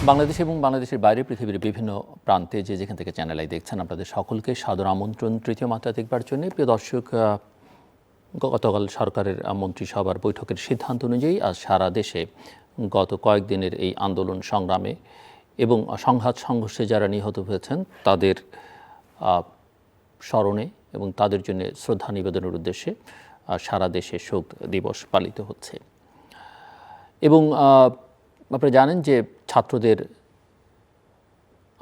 বাংলাদেশ এবং বাংলাদেশের বাইরে পৃথিবীর বিভিন্ন প্রান্তে যে যেখান থেকে চ্যানেল আই দেখছেন আপনাদের সকলকে সাদর আমন্ত্রণ তৃতীয় মাত্রা দেখবার জন্য। প্রিয় দর্শক, গতকাল সরকারের মন্ত্রিসভার বৈঠকের সিদ্ধান্ত অনুযায়ী আজ সারা দেশে গত কয়েকদিনের এই আন্দোলন সংগ্রামে এবং সংঘাত সংঘর্ষে যারা নিহত হয়েছেন তাদের স্মরণে এবং তাদের জন্য শ্রদ্ধা নিবেদনের উদ্দেশ্যে সারা দেশে শোক দিবস পালিত হচ্ছে। এবং আপনারা জানেন যে ছাত্রদের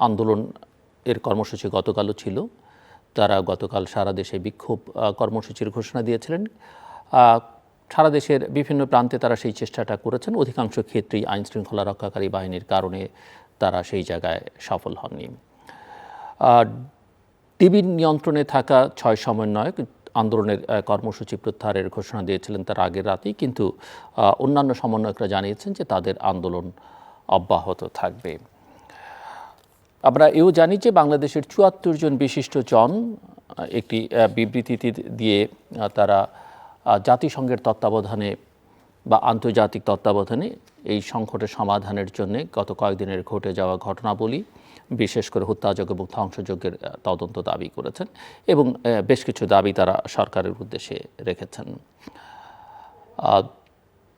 আন্দোলন এর কর্মসূচি গতকালও ছিল। তারা গতকাল সারা দেশে বিক্ষোভ কর্মসূচির ঘোষণা দিয়েছিলেন। সারা দেশের বিভিন্ন প্রান্তে তারা সেই চেষ্টাটা করেছেন। অধিকাংশ ক্ষেত্রেই আইন শৃঙ্খলা রক্ষাকারী বাহিনীর কারণে তারা সেই জায়গায় সফল হননি। ডিবির নিয়ন্ত্রণে থাকা 6 সমন্বয়ক আন্দোলনের কর্মসূচি প্রত্যাহারের ঘোষণা দিয়েছিলেন তার আগের রাতেই, কিন্তু অন্যান্য সমন্বয়করা জানিয়েছেন যে তাদের আন্দোলন অব্যাহত থাকবে। আমরা এও জানি যে বাংলাদেশের ৭৪ জন বিশিষ্ট জন একটি বিবৃতি দিয়ে তারা জাতিসংঘের তত্ত্বাবধানে বা আন্তর্জাতিক তত্ত্বাবধানে এই সংকটের সমাধানের জন্য গত কয়েকদিনের ঘটে যাওয়া ঘটনাবলী, বিশেষ করে হত্যাযজ্ঞ এবং ধ্বংসযজ্ঞের তদন্ত দাবি করেছেন এবং বেশ কিছু দাবি তারা সরকারের উদ্দেশ্যে রেখেছেন।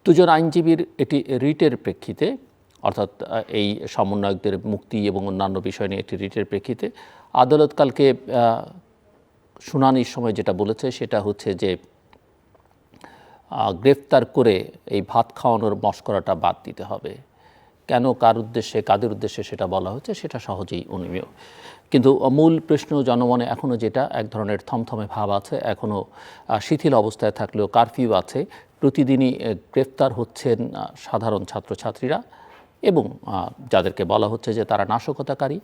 2 জন আইনজীবীর এটি রিটের প্রেক্ষিতে, অর্থাৎ এই সমন্বয়কদের মুক্তি এবং অন্যান্য বিষয় নিয়ে একটি রিটের প্রেক্ষিতে আদালত কালকে শুনানির সময় যেটা বলেছে সেটা হচ্ছে যে গ্রেফতার করে এই ভাত খাওয়ানোর মশকরাটা বাদ দিতে হবে। কেন, কার উদ্দেশ্যে, কাদের উদ্দেশ্যে সেটা বলা হচ্ছে সেটা সহজেই অনুমেয়। কিন্তু মূল প্রশ্ন জনমনে এখনও যেটা, এক ধরনের থমথমে ভাব আছে, এখনও শিথিল অবস্থায় থাকলেও কারফিউ আছে। প্রতিদিনই গ্রেফতার হচ্ছেন সাধারণ ছাত্রছাত্রীরা এবং যাদেরকে বলা হচ্ছে যে তারা নাশকতাকারী।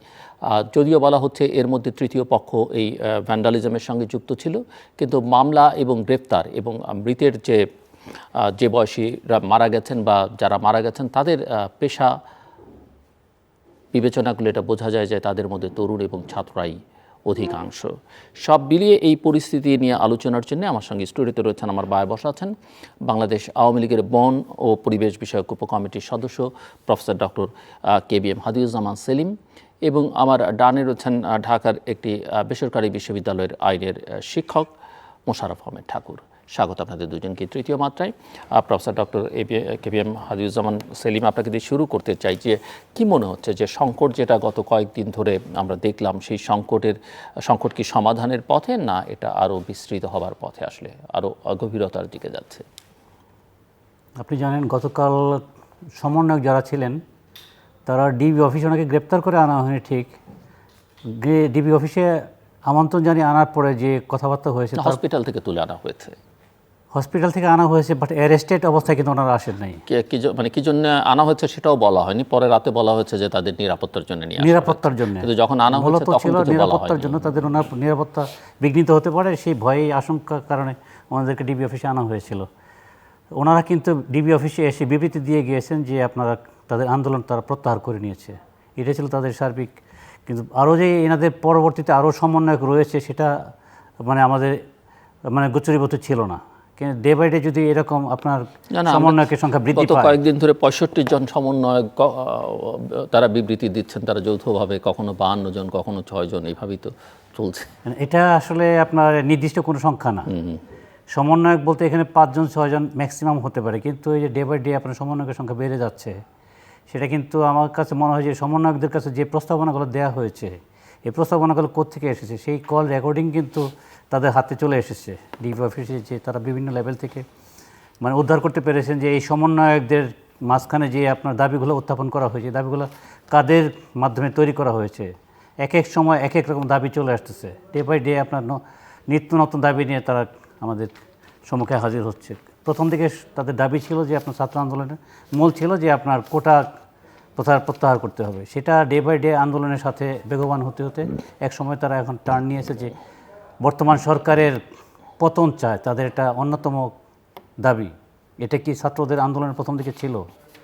যদিও বলা হচ্ছে এর মধ্যে তৃতীয় পক্ষ এই ভ্যান্ডালিজমের সঙ্গে যুক্ত ছিল, কিন্তু মামলা এবং গ্রেফতার এবং মৃতের যে বয়সীরা মারা গেছেন বা যারা মারা গেছেন তাদের পেশা বিবেচনাগুলো এটা বোঝা যায় যে তাদের মধ্যে তরুণ এবং ছাত্ররাই অধিকাংশ। সব মিলিয়ে এই পরিস্থিতি নিয়ে আলোচনার জন্য আমার সঙ্গে স্টুডিওতে রয়েছেন আমার ভাই বসা আছেন বাংলাদেশ আওয়ামী লীগের বন ও পরিবেশ বিষয়ক উপকমিটির সদস্য professor doctor KBM Hadiuzzaman Selim এবং আমার ডানে রয়েছেন ঢাকার একটি বেসরকারি বিশ্ববিদ্যালয়ের আইনের শিক্ষক মোশাররফ আহমেদ ঠাকুর। স্বাগত আপনাদের দুজনকে তৃতীয় মাত্রায়। Professor doctor KBM Hadiuzzaman Selim, আপনাকে দিয়ে শুরু করতে চাই যে কি মনে হচ্ছে যে সংকট যেটা গত কয়েকদিন ধরে আমরা দেখলাম, সেই সংকট কি সমাধানের পথে, না এটা আরও বিস্তৃত হবার পথে আসলে আরও গভীরতার দিকে যাচ্ছে? আপনি জানেন গতকাল সমন্বয়ক যারা ছিলেন তারা ডিবি অফিসে ওনাকে গ্রেপ্তার করে আনা হয়নি ঠিক, ডিবি অফিসে আমন্ত্রণ জানিয়ে আনার পরে যে কথাবার্তা হয়েছে, হসপিটাল থেকে তুলে আনা হয়েছে, হসপিটাল থেকে আনা হয়েছে, বাট অ্যারেস্টেড অবস্থায় কিন্তু ওনারা আসেন নাই। মানে কি জন্য আনা হয়েছে সেটাও বলা হয়নি। পরে রাতে বলা হয়েছে যে তাদের নিরাপত্তার জন্য নিয়ে আসা, নিরাপত্তার জন্য। কিন্তু যখন আনা হয়েছে তখন ছিল নিরাপত্তার জন্য, তাদের ওনার নিরাপত্তা বিঘ্নিত হতে পারে সেই ভয়ে আশঙ্কার কারণে ওনাদেরকে ডিবি অফিসে আনা হয়েছিল। ওনারা কিন্তু ডিবি অফিসে এসে বিবৃতি দিয়ে গিয়েছেন যে আপনারা তাদের আন্দোলন তারা প্রত্যাহার করে নিয়েছে, এটা ছিল তাদের সার্বিক। কিন্তু আরও যে এনাদের পরবর্তীতে আরও সমন্বয়ক রয়েছে সেটা আমাদের গোচরীভূত ছিল না। কিন্তু ডে বাই ডে যদি এরকম আপনার সমন্বয়কের সংখ্যা বৃদ্ধি পায়, কয়েকদিন ধরে 65 জন সমন্বয়ক তারা বিবৃতি দিচ্ছেন, তারা যৌথভাবে, কখনো 52 জন, কখনো 6 জন, এইভাবেই তো চলছে। এটা আসলে আপনার নির্দিষ্ট কোনো সংখ্যা না। সমন্বয়ক বলতে এখানে 5 জন 6 জন ম্যাক্সিমাম হতে পারে, কিন্তু এই যে ডে বাই ডে আপনার সমন্বয়কের সংখ্যা বেড়ে যাচ্ছে, সেটা কিন্তু আমার কাছে মনে হয় যে সমন্বয়কদের কাছে যে প্রস্তাবনাগুলো দেওয়া হয়েছে, এই প্রস্তাবনাগুলো কোত্থেকে এসেছে সেই কল রেকর্ডিং কিন্তু তাদের হাতে চলে এসেছে। ডিবি অফিসে যে তারা বিভিন্ন লেভেল থেকে উদ্ধার করতে পেরেছেন যে এই সমন্বয়কদের মাঝখানে যে আপনার দাবিগুলো উত্থাপন করা হয়েছে, দাবিগুলো কাদের মাধ্যমে তৈরি করা হয়েছে। এক এক সময় এক এক রকম দাবি চলে আসতেছে, ডে বাই ডে আপনার নিত্য নতুন দাবি নিয়ে তারা আমাদের সম্মুখে হাজির হচ্ছে। প্রথম দিকে তাদের দাবি ছিল যে আপনার ছাত্র আন্দোলনের মূল ছিল যে আপনার কোটা প্রত্যাহার করতে হবে, সেটা ডে বাই ডে আন্দোলনের সাথে বেগবান হতে হতে এক সময় তারা এখন টার্ন নিয়েছে যে বর্তমান সরকারের পতন চায়, তাদের এটা অন্যতম দাবি। এটা কি ছাত্রদের আন্দোলনের প্রথম দিকে ছিল?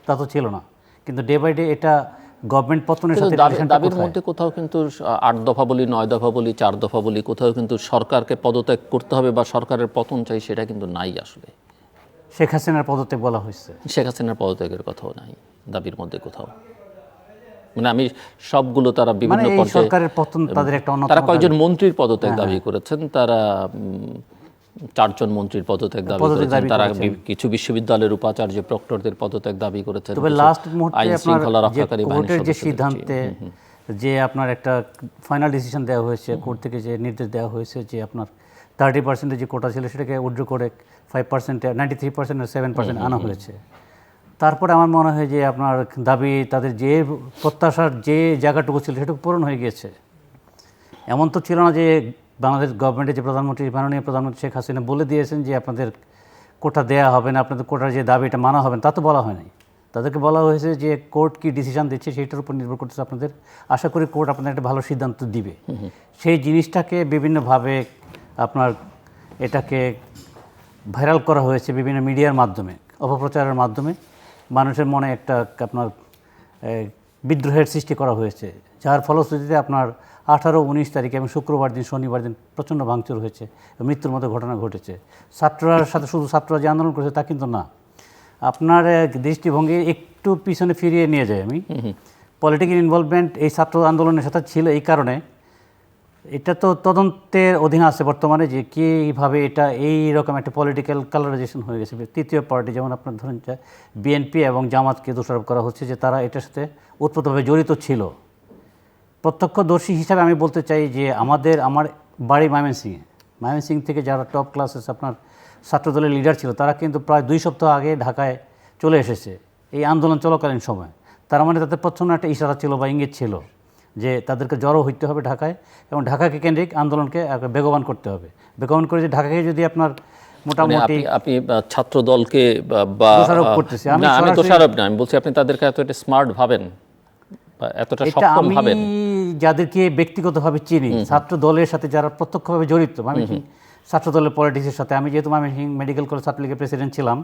তা তো ছিল না, কিন্তু ডে বাই ডে এটা গভর্নমেন্ট পতনের সাথে দাবির মধ্যে কোথাও কিন্তু 8 দফা বলি, 9 দফা বলি, 4 দফা বলি, কোথাও কিন্তু সরকারকে পদত্যাগ করতে হবে বা সরকারের পতন চাই, সেটা কিন্তু নাই আসলে। শেখ হাসিনার পদত্যাগ বলা হয়েছে, শেখ হাসিনার পদত্যাগের কথাও নাই দাবির মধ্যে কোথাও। মানে আমি সবগুলো তারা বিভিন্ন মানে এই পর্যায়ে সরকারের পতন তাদের একটা অন্যতম তারা কয়েকজন মন্ত্রীর পদত্যাগ দাবি করেছেন, তারা 4 জন মন্ত্রীর পদত্যাগ দাবি করেছেন, তারা কিছু বিশ্ববিদ্যালয়ের উপাচার্য প্রক্টরদের পদত্যাগ দাবি করেছেন, তবে কিছু লাস্ট মুহূর্তে আইন শৃঙ্খলা আপনার যে রক্ষাকারী বাহিনীর কোর্টের যে সদস্যদের। সিদ্ধান্তে যে আপনার একটা ফাইনাল ডিসিশন দেওয়া হয়েছে, কোর্ট থেকে যে নির্দেশ দেওয়া হয়েছে যে আপনার 30% যে কোটা ছিল সেটাকে উইথড্র করে 5%, 93% আর 7% আনা হয়েছে। তারপরে আমার মনে হয় যে আপনার দাবি তাদের যে প্রত্যাশার যে জায়গাটুকু ছিল সেটুকু পূরণ হয়ে গিয়েছে। এমন তো ছিল না যে বাংলাদেশ গভর্নমেন্টের যে প্রধানমন্ত্রী, মাননীয় প্রধানমন্ত্রী শেখ হাসিনা বলে দিয়েছেন যে আপনাদের কোটা দেয়া হবে না, আপনাদের কোটার যে দাবি এটা মানা হবে না, তা তো বলা হয় নাই। তাদেরকে বলা হয়েছে যে কোর্ট কি ডিসিশন দিচ্ছে সেইটার উপর নির্ভর করতেছে আপনাদের, আশা করি কোর্ট আপনাদের একটা ভালো সিদ্ধান্ত দিবে। সেই জিনিসটাকে বিভিন্নভাবে আপনার এটাকে ভাইরাল করা হয়েছে বিভিন্ন মিডিয়ার মাধ্যমে, অপপ্রচারের মাধ্যমে মানুষের মনে একটা আপনার বিদ্রোহের সৃষ্টি করা হয়েছে, যার ফলশ্রুতিতে আপনার 18, 19 তারিখে এবং শুক্রবার দিন, শনিবার দিন প্রচণ্ড ভাঙচুর হয়েছে, মৃত্যুর মতো ঘটনা ঘটেছে। ছাত্ররার সাথে শুধু ছাত্ররা যে আন্দোলন করেছে তা কিন্তু না। আপনার দৃষ্টিভঙ্গি একটু পিছনে ফিরিয়ে নিয়ে যায় আমি। পলিটিক্যাল ইনভলভমেন্ট এই ছাত্র আন্দোলনের সাথে ছিল এই কারণে, এটা তো তদন্তের অধীনে আছে বর্তমানে যে কীভাবে এটা এই রকম একটা পলিটিক্যাল কালারাইজেশন হয়ে গেছে। তৃতীয় পার্টি যেমন আপনার ধরেন বিএনপি এবং জামাতকে দোষারোপ করা হচ্ছে যে তারা এটার সাথে ওতপ্রোতভাবে জড়িত ছিল। প্রত্যক্ষদর্শী হিসাবে আমি বলতে চাই যে আমার বাড়ি ময়মনসিংহ থেকে যারা টপ ক্লাসেস আপনার ছাত্রদলের লিডার ছিল তারা কিন্তু প্রায় 2 সপ্তাহ আগে ঢাকায় চলে এসেছে এই আন্দোলন চলাকালীন সময়। তার মানে তাদের প্রচ্ছন্ন একটা ইশারা ছিল বা ইঙ্গিত ছিল যে তাদেরকে জড়ো হইতে হবে ঢাকায় এবং ঢাকাকে কেন্দ্রিক আন্দোলনকে বেগবান করতে হবে। বেগবান করে যে ঢাকাকে যদি আপনার মোটামুটি আপনি ছাত্র দলকে বা দোষারোপ করতেছি, আমি দোষারোপ না, আমি বলছি আপনি তাদেরকে এতটা স্মার্ট ভাবেন বা এতটা এটা সক্ষম আমি ভাবেন। যাদেরকে ব্যক্তিগতভাবে চিনি, ছাত্র দলের সাথে যারা প্রত্যক্ষভাবে জড়িত, ছাত্র দলের পলিটিক্সের সাথে, আমি যেহেতু ময়মনসিংহ মেডিকেল কলেজ ছাত্রলীগের প্রেসিডেন্ট ছিলাম,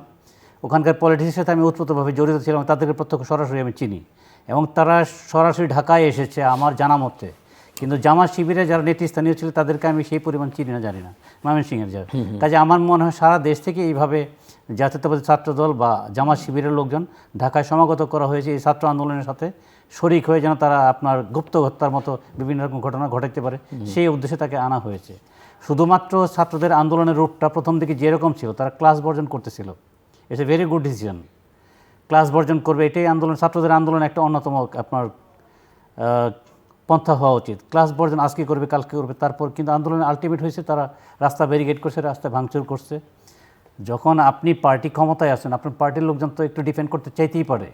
ওখানকার পলিটিক্সের সাথে আমি ওতপ্রোতভাবে জড়িত ছিলাম, তাদেরকে প্রত্যক্ষ সরাসরি আমি চিনি এবং তারা সরাসরি ঢাকায় এসেছে আমার জানা মতে। কিন্তু জামাত শিবিরে যারা নেতৃস্থানীয় ছিল তাদেরকে আমি সেই পরিমাণ চিনি না, জানি না ময়মনসিংহের যারা। কাজে আমার মনে হয় সারা দেশ থেকে এইভাবে জাতীয়তাবাদী ছাত্রদল বা জামাত শিবিরের লোকজন ঢাকায় সমাগত করা হয়েছে এই ছাত্র আন্দোলনের সাথে শরিক হয়ে যেন তারা আপনার গুপ্ত হত্যার মতো বিভিন্ন রকম ঘটনা ঘটাতে পারে, সেই উদ্দেশ্যে তাকে আনা হয়েছে। শুধুমাত্র ছাত্রদের আন্দোলনের রূপটা প্রথম দিকে যেরকম ছিল, তারা ক্লাস বর্জন করতেছিল, it's a very good decision. Class বর্জন করবে এটাই আন্দোলন, ছাত্রদের আন্দোলন একটা অন্যতম আপনার পন্থা হওয়া উচিত। ক্লাস বর্জন আজকে করবে কালকে করবে, তারপর কিন্তু আন্দোলনের আলটিমেট হয়েছে তারা রাস্তা ব্যারিকেড করছে, রাস্তা ভাঙচুর করছে। যখন আপনি পার্টি ক্ষমতায় আসেন, আপনার পার্টির লোকজন তো একটু ডিফেন্ড করতে চাইতেই পারে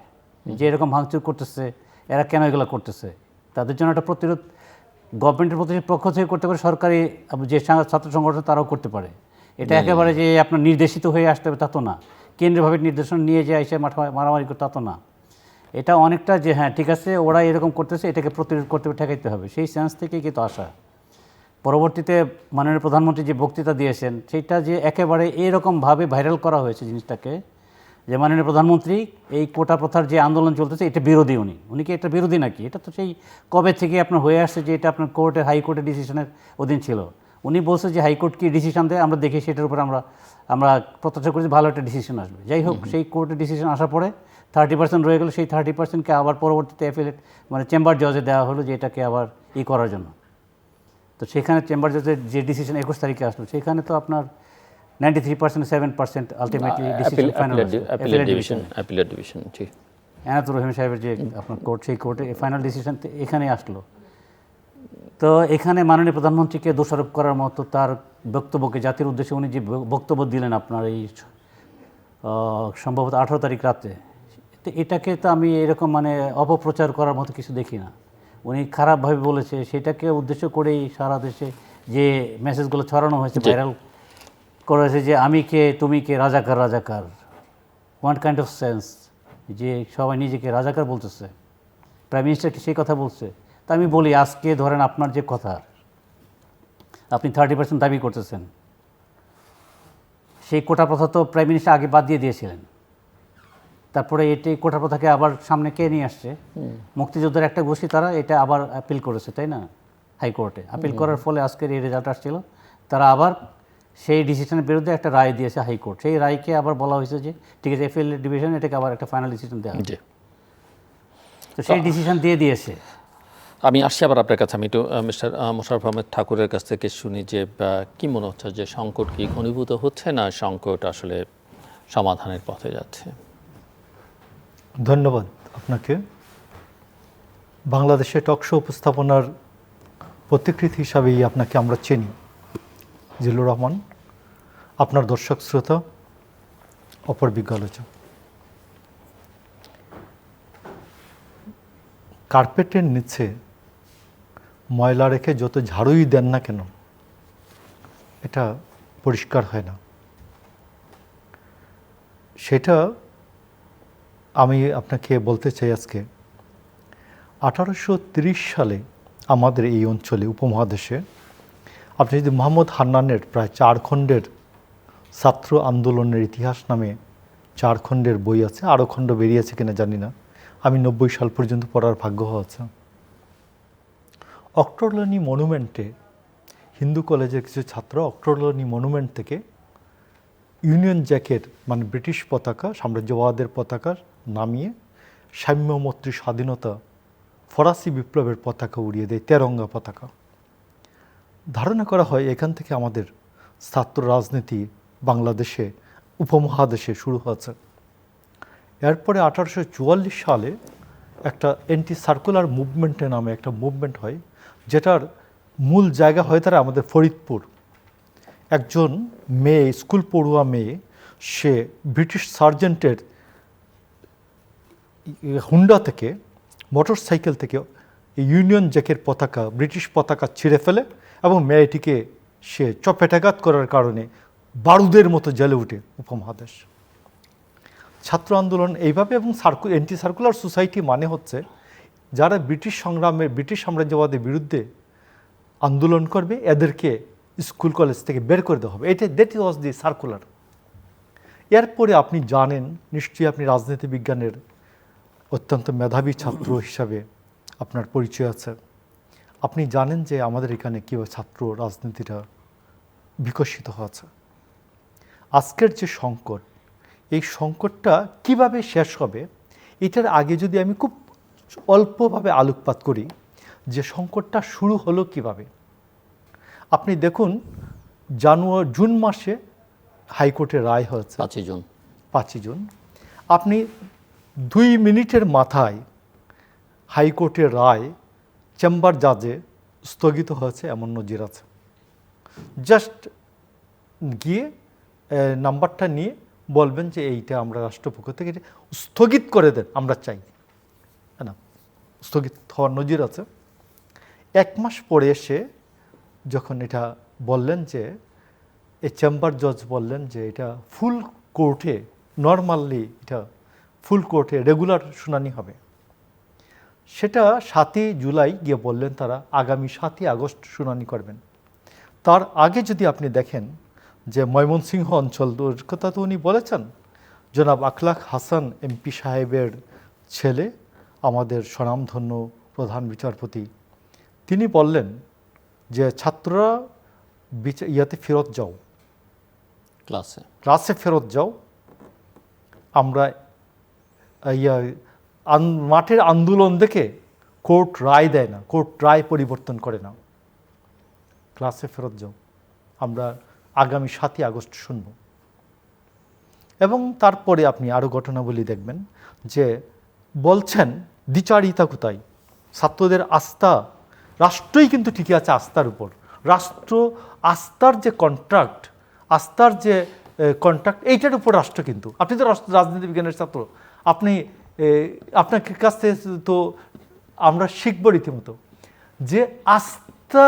যে এরকম ভাঙচুর করতেছে, এরা কেন এগুলো করতেছে। তাদের জন্য একটা প্রতিরোধ গভর্নমেন্টের পক্ষ থেকে করতে পারে, সরকারি যে ছাত্র সংগঠন তারাও করতে পারে। এটা একেবারে যে আপনার নির্দেশিত হয়ে আসতে হবে তা তো না, কেন্দ্রীয়ভাবে নির্দেশনা নিয়ে যে এসে মারামারি করতে তা তো না। এটা অনেকটা যে হ্যাঁ ঠিক আছে ওরা এরকম করতেছে, এটাকে প্রতিরোধ করতে ঠেকাইতে হবে, সেই সেন্স থেকেই কিন্তু আসা। পরবর্তীতে মাননীয় প্রধানমন্ত্রী যে বক্তৃতা দিয়েছেন সেটা যে একেবারে এরকমভাবে ভাইরাল করা হয়েছে জিনিসটাকে, যে মাননীয় প্রধানমন্ত্রী এই কোটা প্রথার যে আন্দোলন চলতেছে এটা বিরোধী। উনি কি এটা বিরোধী নাকি? এটা তো সেই কবে থেকে আপনার হয়ে আসছে যে এটা আপনার কোর্টের হাইকোর্টের ডিসিশনের অধীন ছিল। উনি বলছে যে হাইকোর্ট কি ডিসিশন দেয় আমরা দেখি, সেটার উপর আমরা প্রত্যাশা করি ভালো একটা ডিসিশন আসবে। যাই হোক, সেই কোর্টের ডিসিশন আসার পরে 30% রয়ে গেল, সেই 30%কে আবার পরবর্তীতে অ্যাপিলেট মানে চেম্বার জজে দেওয়া হলো যে এটাকে আবার করার জন্য। তো সেখানে চেম্বার জজের যে ডিসিশন 21 তারিখে আসলো, সেখানে তো আপনার 93%, 7% ultimately decision final appellate division ঠিক এনায়েতুর রহিম সাহেবের যে আপনার কোর্ট, সেই কোর্টে ফাইনাল ডিসিশন এখানেই আসলো। তো এখানে মাননীয় প্রধানমন্ত্রীকে দোষারোপ করার মতো তার বক্তব্যকে জাতির উদ্দেশ্যে উনি যে বক্তব্য দিলেন আপনার এই সম্ভবত 18 তারিখ রাতে, তো এটাকে তো আমি এরকম মানে অপপ্রচার করার মতো কিছু দেখি না। উনি খারাপভাবে বলেছে, সেটাকে উদ্দেশ্য করেই সারা দেশে যে মেসেজগুলো ছড়ানো হয়েছে, ভাইরাল করেছে যে আমি কে তুমি কে রাজাকার রাজাকার, ওয়ান কাইন্ড অফ সেন্স, যে সবাই নিজেকে রাজাকার বলতেছে। প্রাইম মিনিস্টারকে সেই কথা বলছে। তা আমি বলি আজকে ধরেন আপনার যে কথা, আপনি 30% দাবি করতেছেন, সেই কোটা প্রথা তো প্রাইম মিনিস্টার আগে বাদ দিয়ে দিয়েছিলেন। তারপরে এটি কোটা প্রথাকে আবার সামনে কে নিয়ে আসছে? মুক্তিযোদ্ধার একটা গোষ্ঠী, তারা এটা আবার আপিল করেছে, তাই না? হাইকোর্টে আপিল করার ফলে আজকের এই রেজাল্ট আসছিল। তারা আবার সেই ডিসিশনের বিরুদ্ধে একটা রায় দিয়েছে হাইকোর্ট। সেই রায়কে আবার বলা হয়েছে যে ঠিক আছে, অ্যাপিলেট ডিভিশন এটাকে আবার একটা ফাইনাল ডিসিশন দেওয়া হবে। তো সেই ডিসিশন দিয়ে দিয়েছে। আমি আসছি আবার আপনার কাছে। আমি একটু মিস্টার মোশাররফ আহমেদ ঠাকুরের কাছ থেকে শুনি যে কি মনে হচ্ছে যে সংকট কি ঘনীভূত হচ্ছে না সংকট আসলে সমাধানের পথে যাচ্ছে? ধন্যবাদ আপনাকে। বাংলাদেশে টকশো উপস্থাপনার প্রতিকৃতি হিসাবেই আপনাকে আমরা চিনি, জিল্লুর রহমান, আপনার দর্শক শ্রোতা, অপর বিজ্ঞ আলোচক। কার্পেটের নিচে ময়লা রেখে যত ঝাড়ুই দেন না কেন এটা পরিষ্কার হয় না। সেটা আমি আপনাকে বলতে চাই আজকে 1830 সালে আমাদের এই অঞ্চলে উপমহাদেশে আপনি যদি মোহাম্মদ হান্নানের প্রায় 4 খণ্ডের ছাত্র আন্দোলনের ইতিহাস নামে 4 খণ্ডের বই আছে, আরও খণ্ড বেরিয়েছে কিনা জানি না, আমি 90 সাল পর্যন্ত পড়ার ভাগ্য হয়েছে। অক্টোলনি মনুমেন্টে হিন্দু কলেজের কিছু ছাত্র অক্টোলনি মনুমেন্ট থেকে ইউনিয়ন জ্যাকের মানে ব্রিটিশ পতাকা, সাম্রাজ্যবাদের পতাকা নামিয়ে সাম্যমৈত্রী স্বাধীনতা ফরাসি বিপ্লবের পতাকা উড়িয়ে দেয়, তেরঙ্গা পতাকা। ধারণা করা হয় এখান থেকে আমাদের ছাত্র রাজনীতি বাংলাদেশে উপমহাদেশে শুরু হয়েছে। এরপরে 1844 সালে একটা অ্যান্টি সার্কুলার মুভমেন্টের নামে একটা মুভমেন্ট হয়, যেটার মূল জায়গা হয় তারা আমাদের ফরিদপুর। একজন মেয়ে, স্কুল পড়ুয়া মেয়ে, সে ব্রিটিশ সার্জেন্টের হুন্ডা থেকে, মোটর সাইকেল থেকে ইউনিয়ন জ্যাকের পতাকা, ব্রিটিশ পতাকা ছিঁড়ে ফেলে এবং মেয়েটিকে সে চপেটাঘাত করার কারণে বারুদের মতো জ্বলে উঠে উপমহাদেশ। ছাত্র আন্দোলন এইভাবে, এবং অ্যান্টি সার্কুলার সোসাইটি মানে হচ্ছে যারা ব্রিটিশ সংগ্রামে, ব্রিটিশ সাম্রাজ্যবাদের বিরুদ্ধে আন্দোলন করবে এদেরকে স্কুল কলেজ থেকে বের করে দেওয়া হবে। That was the circular. এরপরে আপনি জানেন নিশ্চয়ই, আপনি রাজনীতি বিজ্ঞানের অত্যন্ত মেধাবী ছাত্র হিসাবে আপনার পরিচয় আছে, আপনি জানেন যে আমাদের এখানে কীভাবে ছাত্র রাজনীতিটা বিকশিত হয়েছে। আজকের যে সংকট, এই সংকটটা কিভাবে শেষ হবে এটার আগে যদি আমি খুব অল্পভাবে আলোকপাত করি যে সংকটটা শুরু হলো কিভাবে। আপনি দেখুন, জুন মাসে হাইকোর্টের রায় হয়েছে, 5 জুন। আপনি 2 মিনিটের মাথায় হাইকোর্টের রায় চেম্বার জাজে স্থগিত হয়েছে এমন নজির আছে। জাস্ট গিয়ে নাম্বারটা নিয়ে বলবেন যে এইটা আমরা রাষ্ট্রপক্ষ থেকে স্থগিত করে দেন, আমরা চাই না, স্থগিত হওয়ার নজির আছে। 1 মাস পরে এসে যখন এটা বললেন যে এই চেম্বার জজ বললেন যে এটা ফুল কোর্টে, নর্মালি এটা ফুল কোর্টে রেগুলার শুনানি হবে, সেটা 7ই জুলাই গিয়ে বললেন তারা আগামী 7ই আগস্ট শুনানি করবেন। তার আগে যদি আপনি দেখেন যে ময়মনসিংহ অঞ্চল কথা তো উনি বলেছেন, জনাব আখলাক হাসান এমপি সাহেবের ছেলে, আমাদের স্বনামধন্য প্রধান বিচারপতি, তিনি বললেন যে ছাত্ররা ইয়াতে ফেরত যাও, ক্লাসে ফেরত যাও, আমরা মাঠের আন্দোলন দেখে কোর্ট রায় দেয় না, কোর্ট রায় পরিবর্তন করে না, ক্লাসে ফেরত যাও, আমরা আগামী 7ই আগস্ট শুনব। এবং তারপরে আপনি আরও ঘটনাবলী দেখবেন যে বলছেন দ্বিচারিতা কোথায়, ছাত্রদের আস্থা, রাষ্ট্রই কিন্তু ঠিকই আছে আস্থার উপর, রাষ্ট্র আস্থার যে কন্ট্রাক্ট, আস্থার যে কন্ট্রাক্ট, এইটার উপর রাষ্ট্র কিন্তু, আপনি তো রাজনীতি বিজ্ঞানের ছাত্র, আপনি আপনার কাছ থেকে তো আমরা শিখব রীতিমতো যে আস্থা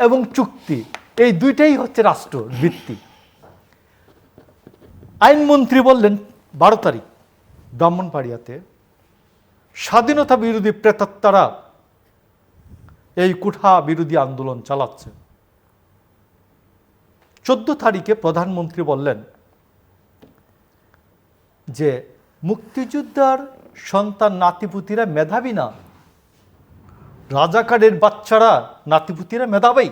এবং চুক্তি এই দুইটাই হচ্ছে রাষ্ট্র ভিত্তি। আইনমন্ত্রী বললেন 12 তারিখ ব্রাহ্মণবাড়িয়াতে স্বাধীনতা বিরোধী প্রেতাত্মারা এই কুঠা বিরোধী আন্দোলন চালাচ্ছে। 14 তারিখে প্রধানমন্ত্রী বললেন যে মুক্তিযোদ্ধার সন্তান নাতিপুতিরা মেধাবী না, রাজাকারের বাচ্চারা নাতিপুতিরা মেধাবী।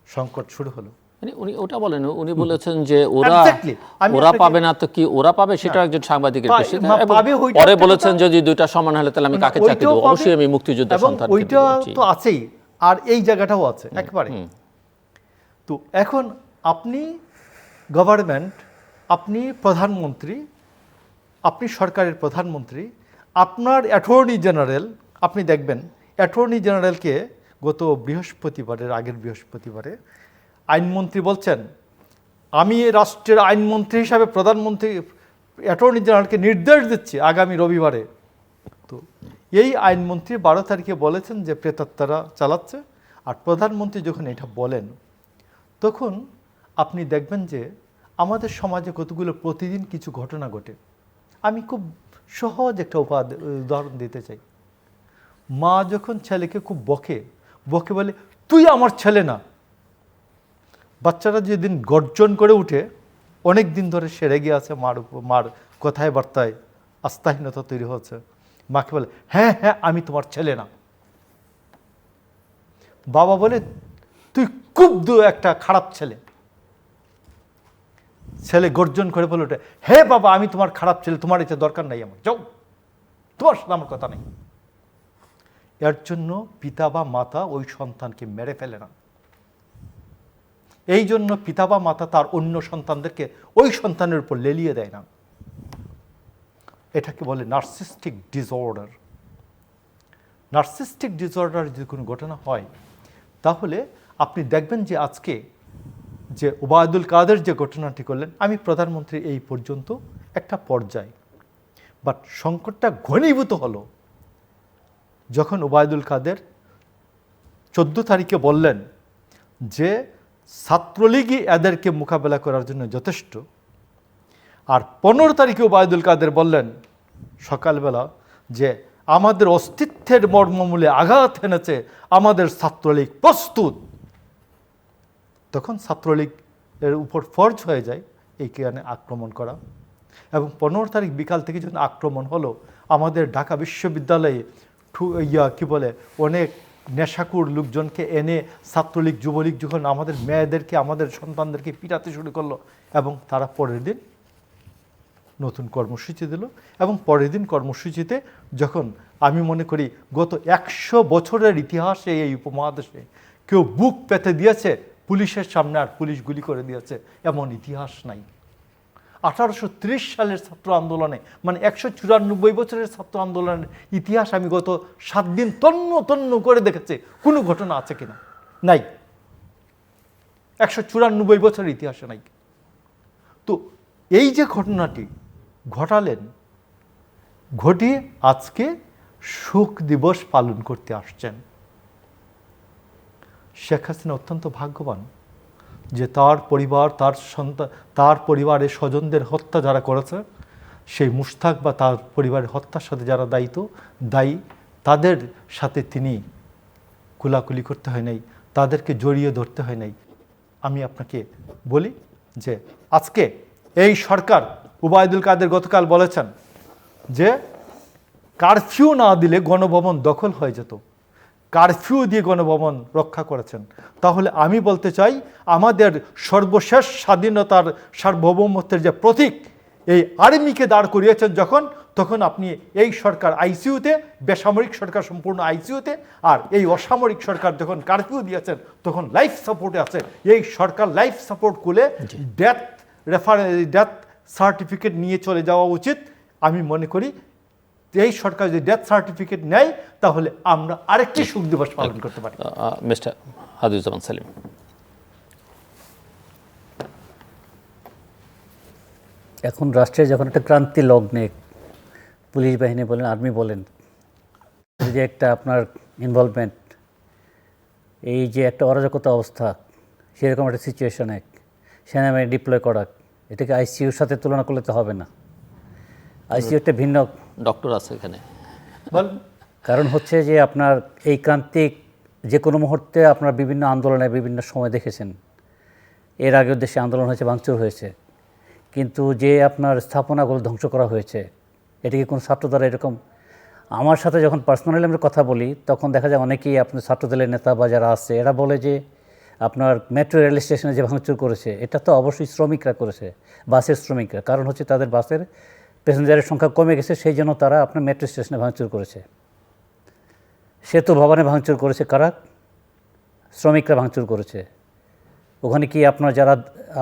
সংকট শুরু হলো। মানে উনি ওটা বলেন, উনি বলেছেন যে ওরা Exactly. আমি ওরা আপনাকে- পাবে না তো কি ওরা পাবে, সেটা একজন সাংবাদিকের প্রশ্ন। এবং পাবে ওইটা পরে একটা বলেছেন কথা। যদি দুইটা সমান হলে তাহলে আমি কাকে চাকরি ওইটাও দেবো, পাবে, অবশ্যই আমি মুক্তিযোদ্ধা এবং সন্তান। ওইটা তো আছেই, আর এই জায়গাটাও আছে একেবারে। তো এখন আপনি গভর্নমেন্ট, আপনি প্রধানমন্ত্রী, আপনি সরকারের প্রধানমন্ত্রী, আপনার অ্যাটর্নি জেনারেল, আপনি দেখবেন অ্যাটর্নি জেনারেলকে গত বৃহস্পতিবারের আগের বৃহস্পতিবারে আইনমন্ত্রী বলছেন, আমি রাষ্ট্রের আইনমন্ত্রী হিসাবে প্রধানমন্ত্রী অ্যাটর্নি জেনারেলকে নির্দেশ দিচ্ছি আগামী রবিবারে। তো এই আইনমন্ত্রী 12 তারিখে বলেছেন যে প্রেতাত্মারা চালাচ্ছে, আর প্রধানমন্ত্রী যখন এটা বলেন তখন আপনি দেখবেন যে আমাদের সমাজে কতগুলো প্রতিদিন কিছু ঘটনা ঘটে। আমি খুব সহজ একটা উদাহরণ দিতে চাই। মা যখন ছেলেকে খুব বকে বলে তুই আমার ছেলে না, বাচ্চারা যেদিন গর্জন করে উঠে অনেক দিন ধরে সেরে গিয়ে আছে মার কথায় বার্তায় আস্থাহীনতা তৈরি হচ্ছে, মাকে বলে হ্যাঁ হ্যাঁ আমি তোমার ছেলে না। বাবা বলে তুই খুব একটা খারাপ ছেলে। ছেলে গর্জন করে বলে ওঠে হে বাবা আমি তোমার খারাপ ছেলে, তোমার এটা দরকার নাই, আমার যাও, তোমার সাথে আমার কথা নেই। এর জন্য পিতা বা মাতা ওই সন্তানকে মেরে ফেলে না। এই জন্য পিতা বা মাতা তার অন্য সন্তানদেরকে ওই সন্তানের উপর লেলিয়ে দেয় না। এটাকে বলে নার্সিস্টিক ডিসঅর্ডার। নার্সিস্টিক ডিসঅর্ডার যদি কোনো ঘটনা হয় তাহলে আপনি দেখবেন যে আজকে যে ওবায়দুল কাদের যে ঘটনাটি করলেন, আমি প্রধানমন্ত্রী এই পর্যন্ত একটা পর্যায়ে, বাট সংকটটা ঘনীভূত হলো যখন ওবায়দুল কাদের 14 তারিখে বললেন যে ছাত্রলীগই এদেরকে মোকাবেলা করার জন্য যথেষ্ট, আর 15 তারিখে ওবায়দুল কাদের বললেন সকালবেলা যে আমাদের অস্তিত্বের মর্মমূলে আঘাত এনেছে আমাদের ছাত্রলীগ প্রস্তুত। তখন ছাত্রলীগ এর উপর ফরজ হয়ে যায় এই কারণে আক্রমণ করা। এবং 15 তারিখ বিকাল থেকে যখন আক্রমণ হলো, আমাদের ঢাকা বিশ্ববিদ্যালয়ে কি বলে অনেক নেশাকুর লোকজনকে এনে ছাত্রলীগ যুবলীগ যখন আমাদের মেয়েদেরকে আমাদের সন্তানদেরকে পিটাতে শুরু করলো, এবং তারা পরের দিন নতুন কর্মসূচি দিল। এবং পরের দিন কর্মসূচিতে যখন আমি মনে করি গত 100 বছরের ইতিহাসে এই উপমহাদেশে কেউ বুক পেতে দিয়েছে পুলিশের সামনে আর পুলিশ গুলি করে দিয়েছে এমন ইতিহাস নাই। 1830 সালের ছাত্র আন্দোলনে, মানে 194 বছরের ছাত্র আন্দোলনের ইতিহাস আমি গত 7 দিন তন্ন তন্ন করে দেখেছি কোনো ঘটনা আছে কিনা, নাই। 194 বছরের ইতিহাসে নাই। তো এই যে ঘটনাটি ঘটালেন, ঘটিয়ে আজকে শোক দিবস পালন করতে আসছেন। শেখ হাসিনা অত্যন্ত ভাগ্যবান যে তার পরিবার, তার সন্তান, তার পরিবারের স্বজনদের হত্যা যারা করেছে, সেই মুশতাক বা তার পরিবারের হত্যার সাথে যারা দায়ী তাদের সাথে তিনি কুলাকুলি করতে হয় নাই, তাদেরকে জড়িয়ে ধরতে হয় নাই। আমি আপনাকে বলি যে আজকে এই সরকার, ওবায়দুল কাদের গতকাল বলেছেন যে কারফিউ না দিলে গণভবন দখল হয়ে যেত, কারফিউ দিয়ে গণভবন রক্ষা করেছেন। তাহলে আমি বলতে চাই আমাদের সর্বশেষ স্বাধীনতার সার্বভৌমত্বের যে প্রতীক এই আর্মিকে দাঁড় করিয়েছেন যখন, তখন আপনি এই সরকার আইসিইউতে, বেসামরিক সরকার সম্পূর্ণ আইসিইউতে, আর এই অসামরিক সরকার যখন কারফিউ দিয়েছেন তখন লাইফ সাপোর্টে আছে। এই সরকার লাইফ সাপোর্ট খুলে ডেথ সার্টিফিকেট নিয়ে চলে যাওয়া উচিত। আমি মনে করি এই সরকার যদি ডেথ সার্টিফিকেট নেয় তাহলে আমরা আরেকটি শোক দিবস পালন করতে পারি। মিস্টার হাদিজুজ্জামান সেলিম। এখন রাষ্ট্রের যখন একটা ক্রান্তি লগ্নে পুলিশ বাহিনী বলেন, আর্মি বলেন, যে একটা আপনার ইনভলভমেন্ট, এই যে একটা অরাজকতা অবস্থা, সেরকম একটা সিচুয়েশনে সেনাবাহিনী ডিপ্লয় করা, এটাকে আইসিইউর সাথে তুলনা করলে তো হবে না। আইসিইউ একটা ভিন্ন ডক্টর আছে এখানে। কারণ হচ্ছে যে আপনার এই ক্রান্তিক যে কোনো মুহূর্তে আপনার বিভিন্ন আন্দোলনে বিভিন্ন সময় দেখেছেন, এর আগেও দেশে আন্দোলন হয়েছে, ভাঙচুর হয়েছে, কিন্তু যে আপনার স্থাপনাগুলো ধ্বংস করা হয়েছে, এটাকে কোনো ছাত্র দ্বারা এরকম, আমার সাথে যখন পার্সোনালি আমরা কথা বলি তখন দেখা যায় অনেকেই আপনার ছাত্রদলের নেতা বা যারা আছে এরা বলে যে আপনার মেট্রো রেল স্টেশনে যে ভাঙচুর করেছে এটা তো অবশ্যই শ্রমিকরা করেছে, বাসের শ্রমিকরা। কারণ হচ্ছে তাদের বাসের প্যাসেঞ্জারের সংখ্যা কমে গেছে, সেই জন্য তারা আপনার মেট্রো স্টেশনে ভাঙচুর করেছে। সেতু ভবনে ভাঙচুর করেছে কারা? শ্রমিকরা ভাঙচুর করেছে। ওখানে কি আপনার যারা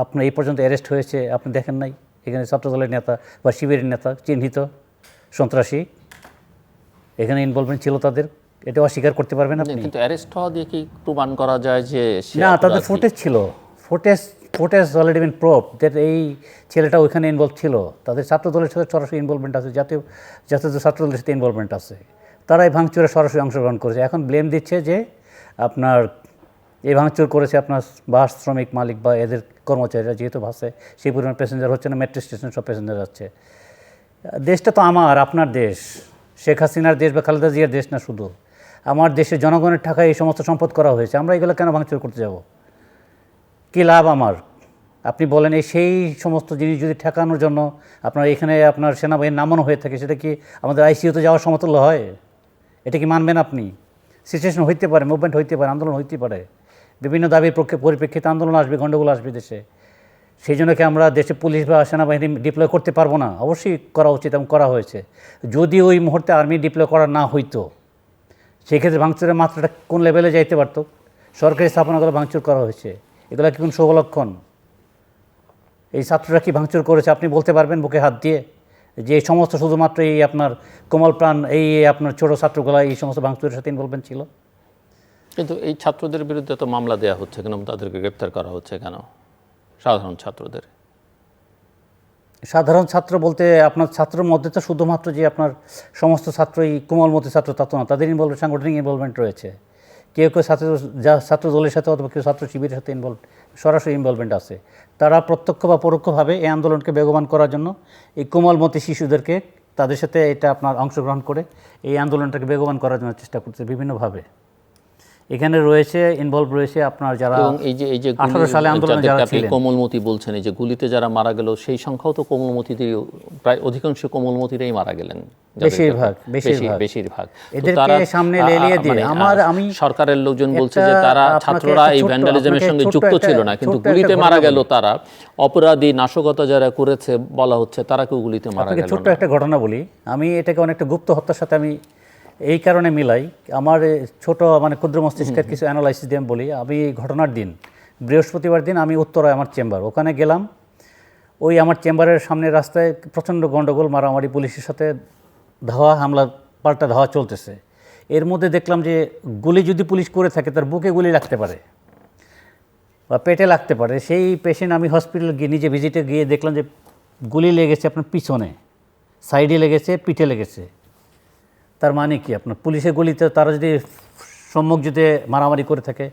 আপনার এই পর্যন্ত অ্যারেস্ট হয়েছে আপনি দেখেন নাই? এখানে ছাত্রদলের নেতা বা শিবিরের নেতা চিহ্নিত সন্ত্রাসী এখানে ইনভলভমেন্ট ছিল তাদের, এটা অস্বীকার করতে পারবেন আপনি? কিন্তু অ্যারেস্ট হওয়া দিয়ে কি প্রমাণ করা যায় যে সে না, তাদের অপরাধী? ফুটেজ ছিল, footage already been prove that এই ছেলেটা ওইখানে ইনভলভ ছিল। তাদের ছাত্রদলের সাথে সরাসরি ইনভলভমেন্ট আছে, জাতীয় ছাত্রদলের সাথে ইনভলভমেন্ট আছে, তারা এই ভাঙচুরে সরাসরি অংশগ্রহণ করেছে। এখন ব্লেম দিচ্ছে যে আপনার এই ভাঙচুর করেছে আপনার বাস শ্রমিক মালিক বা এদের কর্মচারীরা, যেহেতু বাসে সেই পরিমাণ প্যাসেঞ্জার হচ্ছে না, মেট্রো স্টেশনে সব প্যাসেঞ্জার যাচ্ছে। দেশটা তো আমার আপনার দেশ, শেখ হাসিনার দেশ বা খালেদা জিয়ার দেশ না শুধু। আমার দেশের জনগণের টাকায় এই সমস্ত সম্পদ করা হয়েছে, আমরা এগুলো কেন ভাঙচুর করতে যাব? কী লাভ আমার? আপনি বলেন এই সেই সমস্ত জিনিস যদি ঠেকানোর জন্য আপনার এখানে আপনার সেনাবাহিনী নামানো হয়ে থাকে, সেটা কি আমাদের আইসিইউতে যাওয়ার সমতুল্য হয়? এটা কি মানবেন আপনি? সিচুয়েশন হইতে পারে, মুভমেন্ট হইতে পারে, আন্দোলন হইতে পারে, বিভিন্ন দাবির পরিপ্রেক্ষিতে আন্দোলন আসবে, গণ্ডগোল আসবে দেশে। সেই জন্য কি আমরা দেশে পুলিশ বা সেনাবাহিনী ডিপ্লয় করতে পারবো না? অবশ্যই করা উচিত এবং করা হয়েছে। যদি ওই মুহূর্তে আর্মি ডিপ্লয় করা না হইতো, সেক্ষেত্রে ভাঙচুরের মাত্রাটা কোন লেভেলে যাইতে পারত? সরকারি স্থাপনাগুলো ভাঙচুর করা হয়েছে, এগুলো কি কোন শুভলক্ষণ? এই ছাত্ররা কি ভাঙচুর করেছে আপনি বলতে পারবেন বুকে হাত দিয়ে যে এই সমস্ত শুধুমাত্র এই আপনার কোমল প্রাণ এই আপনার ছোটো ছাত্রগুলা এই সমস্ত ভাঙচুরের সাথে ইনভলভমেন্ট ছিল? কিন্তু এই ছাত্রদের বিরুদ্ধে তো মামলা দেওয়া হচ্ছে কেন, তাদেরকে গ্রেপ্তার করা হচ্ছে কেন? সাধারণ ছাত্রদের, সাধারণ ছাত্র বলতে আপনার ছাত্রের মধ্যে তো শুধুমাত্র যে আপনার সমস্ত ছাত্রই কোমলমতি ছাত্র তা তো না, তাদের সাংগঠনিক ইনভলভমেন্ট রয়েছে। কেউ কেউ ছাত্র দলের সাথে অথবা কেউ ছাত্র শিবিরের সাথে সরাসরি ইনভলভমেন্ট আছে। তারা প্রত্যক্ষ বা পরোক্ষভাবে এই আন্দোলনকে বেগবান করার জন্য এই কোমলমতি শিশুদেরকে তাদের সাথে এটা আপনার অংশগ্রহণ করে এই আন্দোলনটাকে বেগবান করার জন্য চেষ্টা করছে বিভিন্নভাবে। এখানে রয়েছে ইনভলভ রয়েছে আপনার যারা এবং এই যে 18 সালে আন্দোলনে যারা আপনি ছিলেন, কোমলমতি বলছেন, এই যে গুলিতে যারা মারা গেল সেই সংখ্যাও তো কোমলমতিদের, প্রায় অধিকাংশ কোমলমতিরাই মারা গেলেন, বেশিরভাগ। এদেরকে সামনে লেলিয়ে দিয়ে আমি সরকারের লোকজন বলছে যে তারা ছাত্ররা এই ভ্যান্ডালিজমের সঙ্গে যুক্ত ছিল না, কিন্তু গুলিতে মারা গেল তারা। অপরাধী নাশকতা যারা করেছে বলা হচ্ছে তারা কেউ গুলিতে মারা গেল। ছোট্ট একটা ঘটনা বলি, আমি এটাকে অনেকটা গুপ্ত হত্যার সাথে আমি এই কারণে মিলাই, আমার ছোট মানে ক্ষুদ্র মস্তিষ্কের কিছু অ্যানালাইসিস দিয়ে বলি। আমি ঘটনার দিন বৃহস্পতিবার দিন আমি উত্তরায় আমার চেম্বার, ওখানে গেলাম। ওই আমার চেম্বারের সামনে রাস্তায় প্রচণ্ড গণ্ডগোল, মারামারি, পুলিশের সাথে ধাওয়া, হামলা, পাল্টা ধাওয়া চলতেছে। এর মধ্যে দেখলাম যে গুলি যদি পুলিশ করে থাকে তার বুকে গুলি লাগতে পারে বা পেটে লাগতে পারে। সেই পেশেন্ট আমি হসপিটাল গিয়ে নিজে ভিজিটে গিয়ে দেখলাম যে গুলি লেগেছে আপনার পিছনে, সাইডে লেগেছে, পিঠে লেগেছে। তার মানে কি আপনার পুলিশের গুলিতে তারা যদি সম্মুখ যদি মারামারি করে থাকে,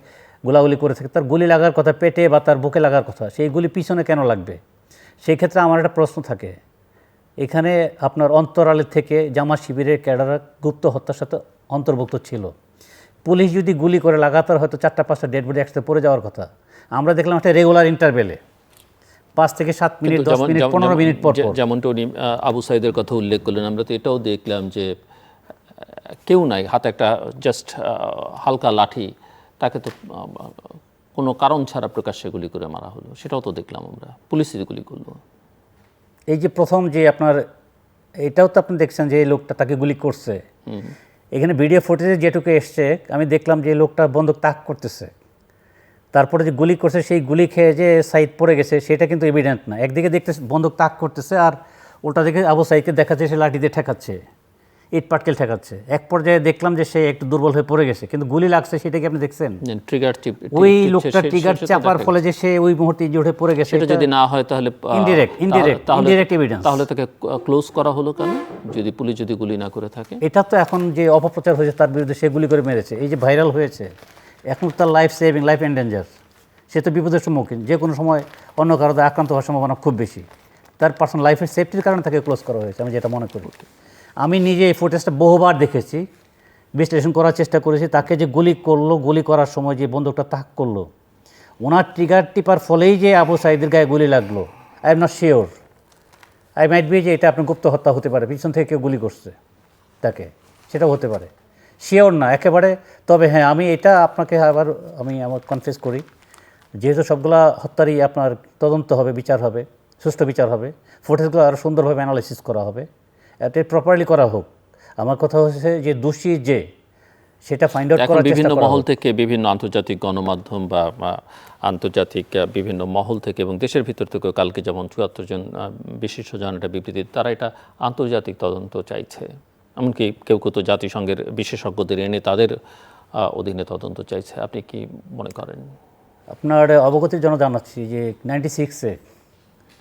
গোলাগুলি করে থাকে, তার গুলি লাগার কথা পেটে বা তার বুকে লাগার কথা, সেই গুলি পিছনে কেন লাগবে? সেই ক্ষেত্রে আমার একটা প্রশ্ন থাকে, এখানে আপনার অন্তরালের থেকে জামাত শিবিরের ক্যাডাররা গুপ্ত হত্যার সাথে অন্তর্ভুক্ত ছিল। পুলিশ যদি গুলি করে লাগাতার হয়তো 4-5টা ডেড বডি একসাথে পড়ে যাওয়ার কথা, আমরা দেখলাম একটা রেগুলার ইন্টারভেলে 5 থেকে 7 মিনিট, 10 মিনিট, 15 মিনিট পর। যেমনটা উনি আবু সাইদের কথা উল্লেখ করলেন, আমরা তো এটাও দেখলাম যে কেউ নাই, হাতে একটা জাস্ট হালকা লাঠি, তাকে তো কোনো কারণ ছাড়া প্রকাশ্যে গুলি করে মারা হলো, সেটাও তো দেখলাম আমরা। পুলিশই গুলি করলো। এই যে প্রথম যে আপনার এটাও তো আপনি দেখছেন যে এই লোকটা তাকে গুলি করছে। এখানে ভিডিও ফুটেজে যেটুকু এসছে আমি দেখলাম যে এই লোকটা বন্দুক তাক করতেছে, তারপরে যে গুলি করছে সেই গুলি খেয়ে যে সাইদ পড়ে গেছে সেটা কিন্তু এভিডেন্ট না। একদিকে দেখতে বন্দুক তাক করতেছে আর ওটা দেখে আবু সাইদকে দেখাচ্ছে সে লাঠি দিয়ে ঠেকাচ্ছে, ইট পাটকেল ঠেকাচ্ছে। এক পর্যায়ে দেখলাম যে সে একটু দুর্বল হয়ে পড়ে গেছে, কিন্তু গুলি লাগছে সেটা কি আপনি দেখছেন? ওই লোকটা ট্রিগার চাপার ফলে যে সে ওই মুহূর্তে উঠে পড়ে গেছে, সেটা যদি না হয় তাহলে ইনডিরেক্ট এভিডেন্স। তাহলে তাকে ক্লোজ করা হলো কেন যদি পুলিশ যদি গুলি না করে থাকে? এটা তো এখন যে অপপ্রচার হয়েছে তার বিরুদ্ধে সে গুলি করে মেরেছে, এই যে ভাইরাল হয়েছে, এখন তার লাইফ সেভিং, লাইফ এন্ডেঞ্জার, সে তো বিপদের সম্মুখীন, যে কোনো সময় অন্য কারো আক্রান্ত হওয়ার সম্ভাবনা খুব বেশি। তার পার্সোনাল লাইফের সেফটির কারণে তাকে ক্লোজ করা হয়েছে, আমি যেটা মনে করি। আমি নিজে এই ফুটেজটা বহুবার দেখেছি, বিশ্লেষণ করার চেষ্টা করেছি। তাকে যে গুলি করলো, গুলি করার সময় যে বন্দুকটা তাক করলো, ওনার ট্রিগার টিপার ফলেই যে আবু সাইদের গায়ে গুলি লাগলো, I am not sure. I might be যে এটা আপনার গুপ্ত হত্যা হতে পারে, পিছন থেকে কেউ গুলি করছে তাকে, সেটাও হতে পারে, শিওর না একেবারে। তবে হ্যাঁ, আমি এটা আপনাকে আবার আমি আমার কনফেস করি যেহেতু সবগুলা হত্যারই আপনার তদন্ত হবে, বিচার হবে, সুষ্ঠু বিচার হবে, ফুটেজগুলো আরও সুন্দরভাবে অ্যানালাইসিস করা হবে, এটা প্রপারলি করা হোক। আমার কথা হচ্ছে যে দোষী যে সেটা ফাইন্ড আউট এখন করার চেষ্টা বিভিন্ন করা মহল হোক। থেকে, বিভিন্ন আন্তর্জাতিক গণমাধ্যম বা আন্তর্জাতিক বিভিন্ন মহল থেকে এবং দেশের ভিতর থেকেও কালকে যেমন ৭৪ জন বিশেষজন একটা বিবৃতি, তারা এটা আন্তর্জাতিক তদন্ত চাইছে। এমনকি কেউ কেউ তো জাতিসংঘের বিশেষজ্ঞদের এনে তাদের অধীনে তদন্ত চাইছে। আপনি কি মনে করেন? আপনার অবগতির জন্য জানাচ্ছি যে 96-এ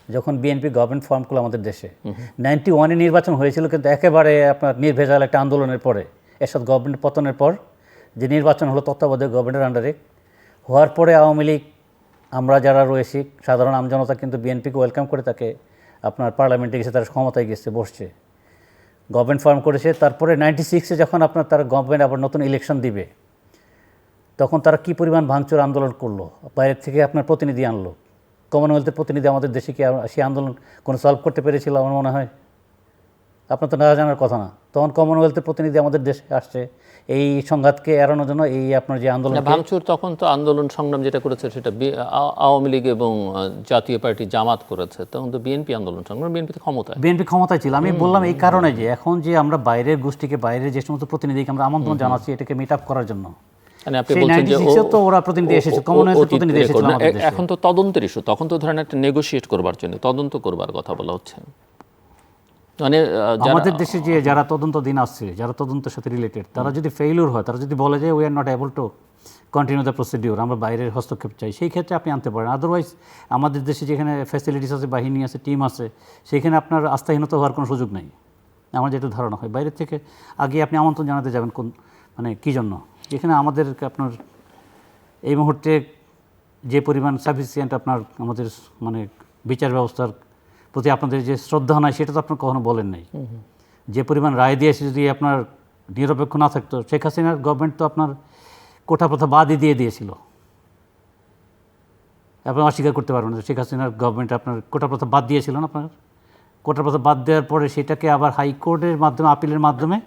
যখন বিএনপি গভর্নমেন্ট ফর্ম করলো আমাদের দেশে, 91-এ নির্বাচন হয়েছিল, কিন্তু একেবারে আপনার নির্ভেজাল একটা আন্দোলনের পরে, এরশাদ গভর্নমেন্ট পতনের পর যে নির্বাচন হলো তত্ত্বাবধায়ক গভর্নমেন্টের আন্ডারে, হওয়ার পরে আওয়ামী লীগ, আমরা যারা রয়েছি সাধারণ আমজনতা কিন্তু বিএনপিকে ওয়েলকাম করে তাকে আপনার পার্লামেন্টে গেছে, তারা ক্ষমতায় গেছে, বসছে, গভর্নমেন্ট ফর্ম করেছে। তারপরে 96-এ যখন আপনার তারা গভর্নমেন্ট আবার নতুন ইলেকশন দিবে, তখন তারা কী পরিমাণ ভাঙচুর আন্দোলন করলো, বাইরের থেকে আপনার প্রতিনিধি আনলো, কমনওয়েলথের প্রতিনিধি আমাদের দেশে কি সেই আন্দোলন কোনো সলভ করতে পেরেছিল আমার মনে হয়? আপনার তো না জানার কথা না। তখন কমনওয়েলথের প্রতিনিধি আমাদের দেশে আসছে এই সংঘাতকে এড়ানোর জন্য, এই আপনার যে আন্দোলন ভাঙচুর তখন তো আন্দোলন সংগ্রাম যেটা করেছে সেটা আওয়ামী লীগ এবং জাতীয় পার্টি জামাত করেছে, তখন তো বিএনপি আন্দোলন সংগ্রাম, বিএনপি তো ক্ষমতায়, বিএনপি ক্ষমতায় ছিল। আমি বললাম এই কারণে যে এখন যে আমরা বাইরের গোষ্ঠীকে, বাইরের যে সমস্ত প্রতিনিধিকে আমরা আমন্ত্রণ জানাচ্ছি এটাকে মিট আপ করার জন্য, মানে আপনি বলছেন যে তো ওরা প্রতিনিধি এসেছে, কমনওয়েলথের প্রতিনিধি এসেছিল আমাদের দেশে। এখন তো তদন্তের ইস্যু, তখন তো ধরেন একটা নেগোশিয়েট করবার জন্য তদন্ত করবার কথা বলা হচ্ছে। মানে আমাদের দেশে যে যারা তদন্ত দিন আসছে, যারা তদন্তের সাথে রিলেটেড, তারা যদি ফেইলিউর হয়, তারা যদি বলে যে we are not able to continue the procedure, আমরা বাইরের হস্তক্ষেপ চাই, সেই ক্ষেত্রে আপনি আনতে পারেন। আদারওয়াইজ আমাদের দেশে যেখানে ফ্যাসিলিটিস আছে, বাহিনী আছে, টিম আছে, সেখানে আপনার আস্থাহীনতা হওয়ার কোনো সুযোগ নেই, আমার যেটা ধারণা হয়। বাইরের থেকে আগে আপনি আমন্ত্রণ জানাতে যাবেন কোন, মানে কী জন্য? যেখানে আমাদের আপনার এই মুহূর্তে যে পরিমাণ সাফিসিয়েন্ট আপনার আমাদের মানে বিচার ব্যবস্থার প্রতি আপনাদের যে শ্রদ্ধা নাই, সেটা তো আপনার কখনো বলেন নাই। যে পরিমাণ রায় দিয়েছে, যদি আপনার নিরপেক্ষ না থাকতো, শেখ হাসিনার গভর্নমেন্ট তো আপনার কোটা প্রথা বাদই দিয়ে দিয়েছিল। আপনি অস্বীকার করতে পারবেন না, শেখ হাসিনার গভর্নমেন্ট আপনার কোটা প্রথা বাদ দিয়েছিল না। আপনার কোটা প্রথা বাদ দেওয়ার পরে সেটাকে আবার হাইকোর্টের মাধ্যমে, আপিলের মাধ্যমে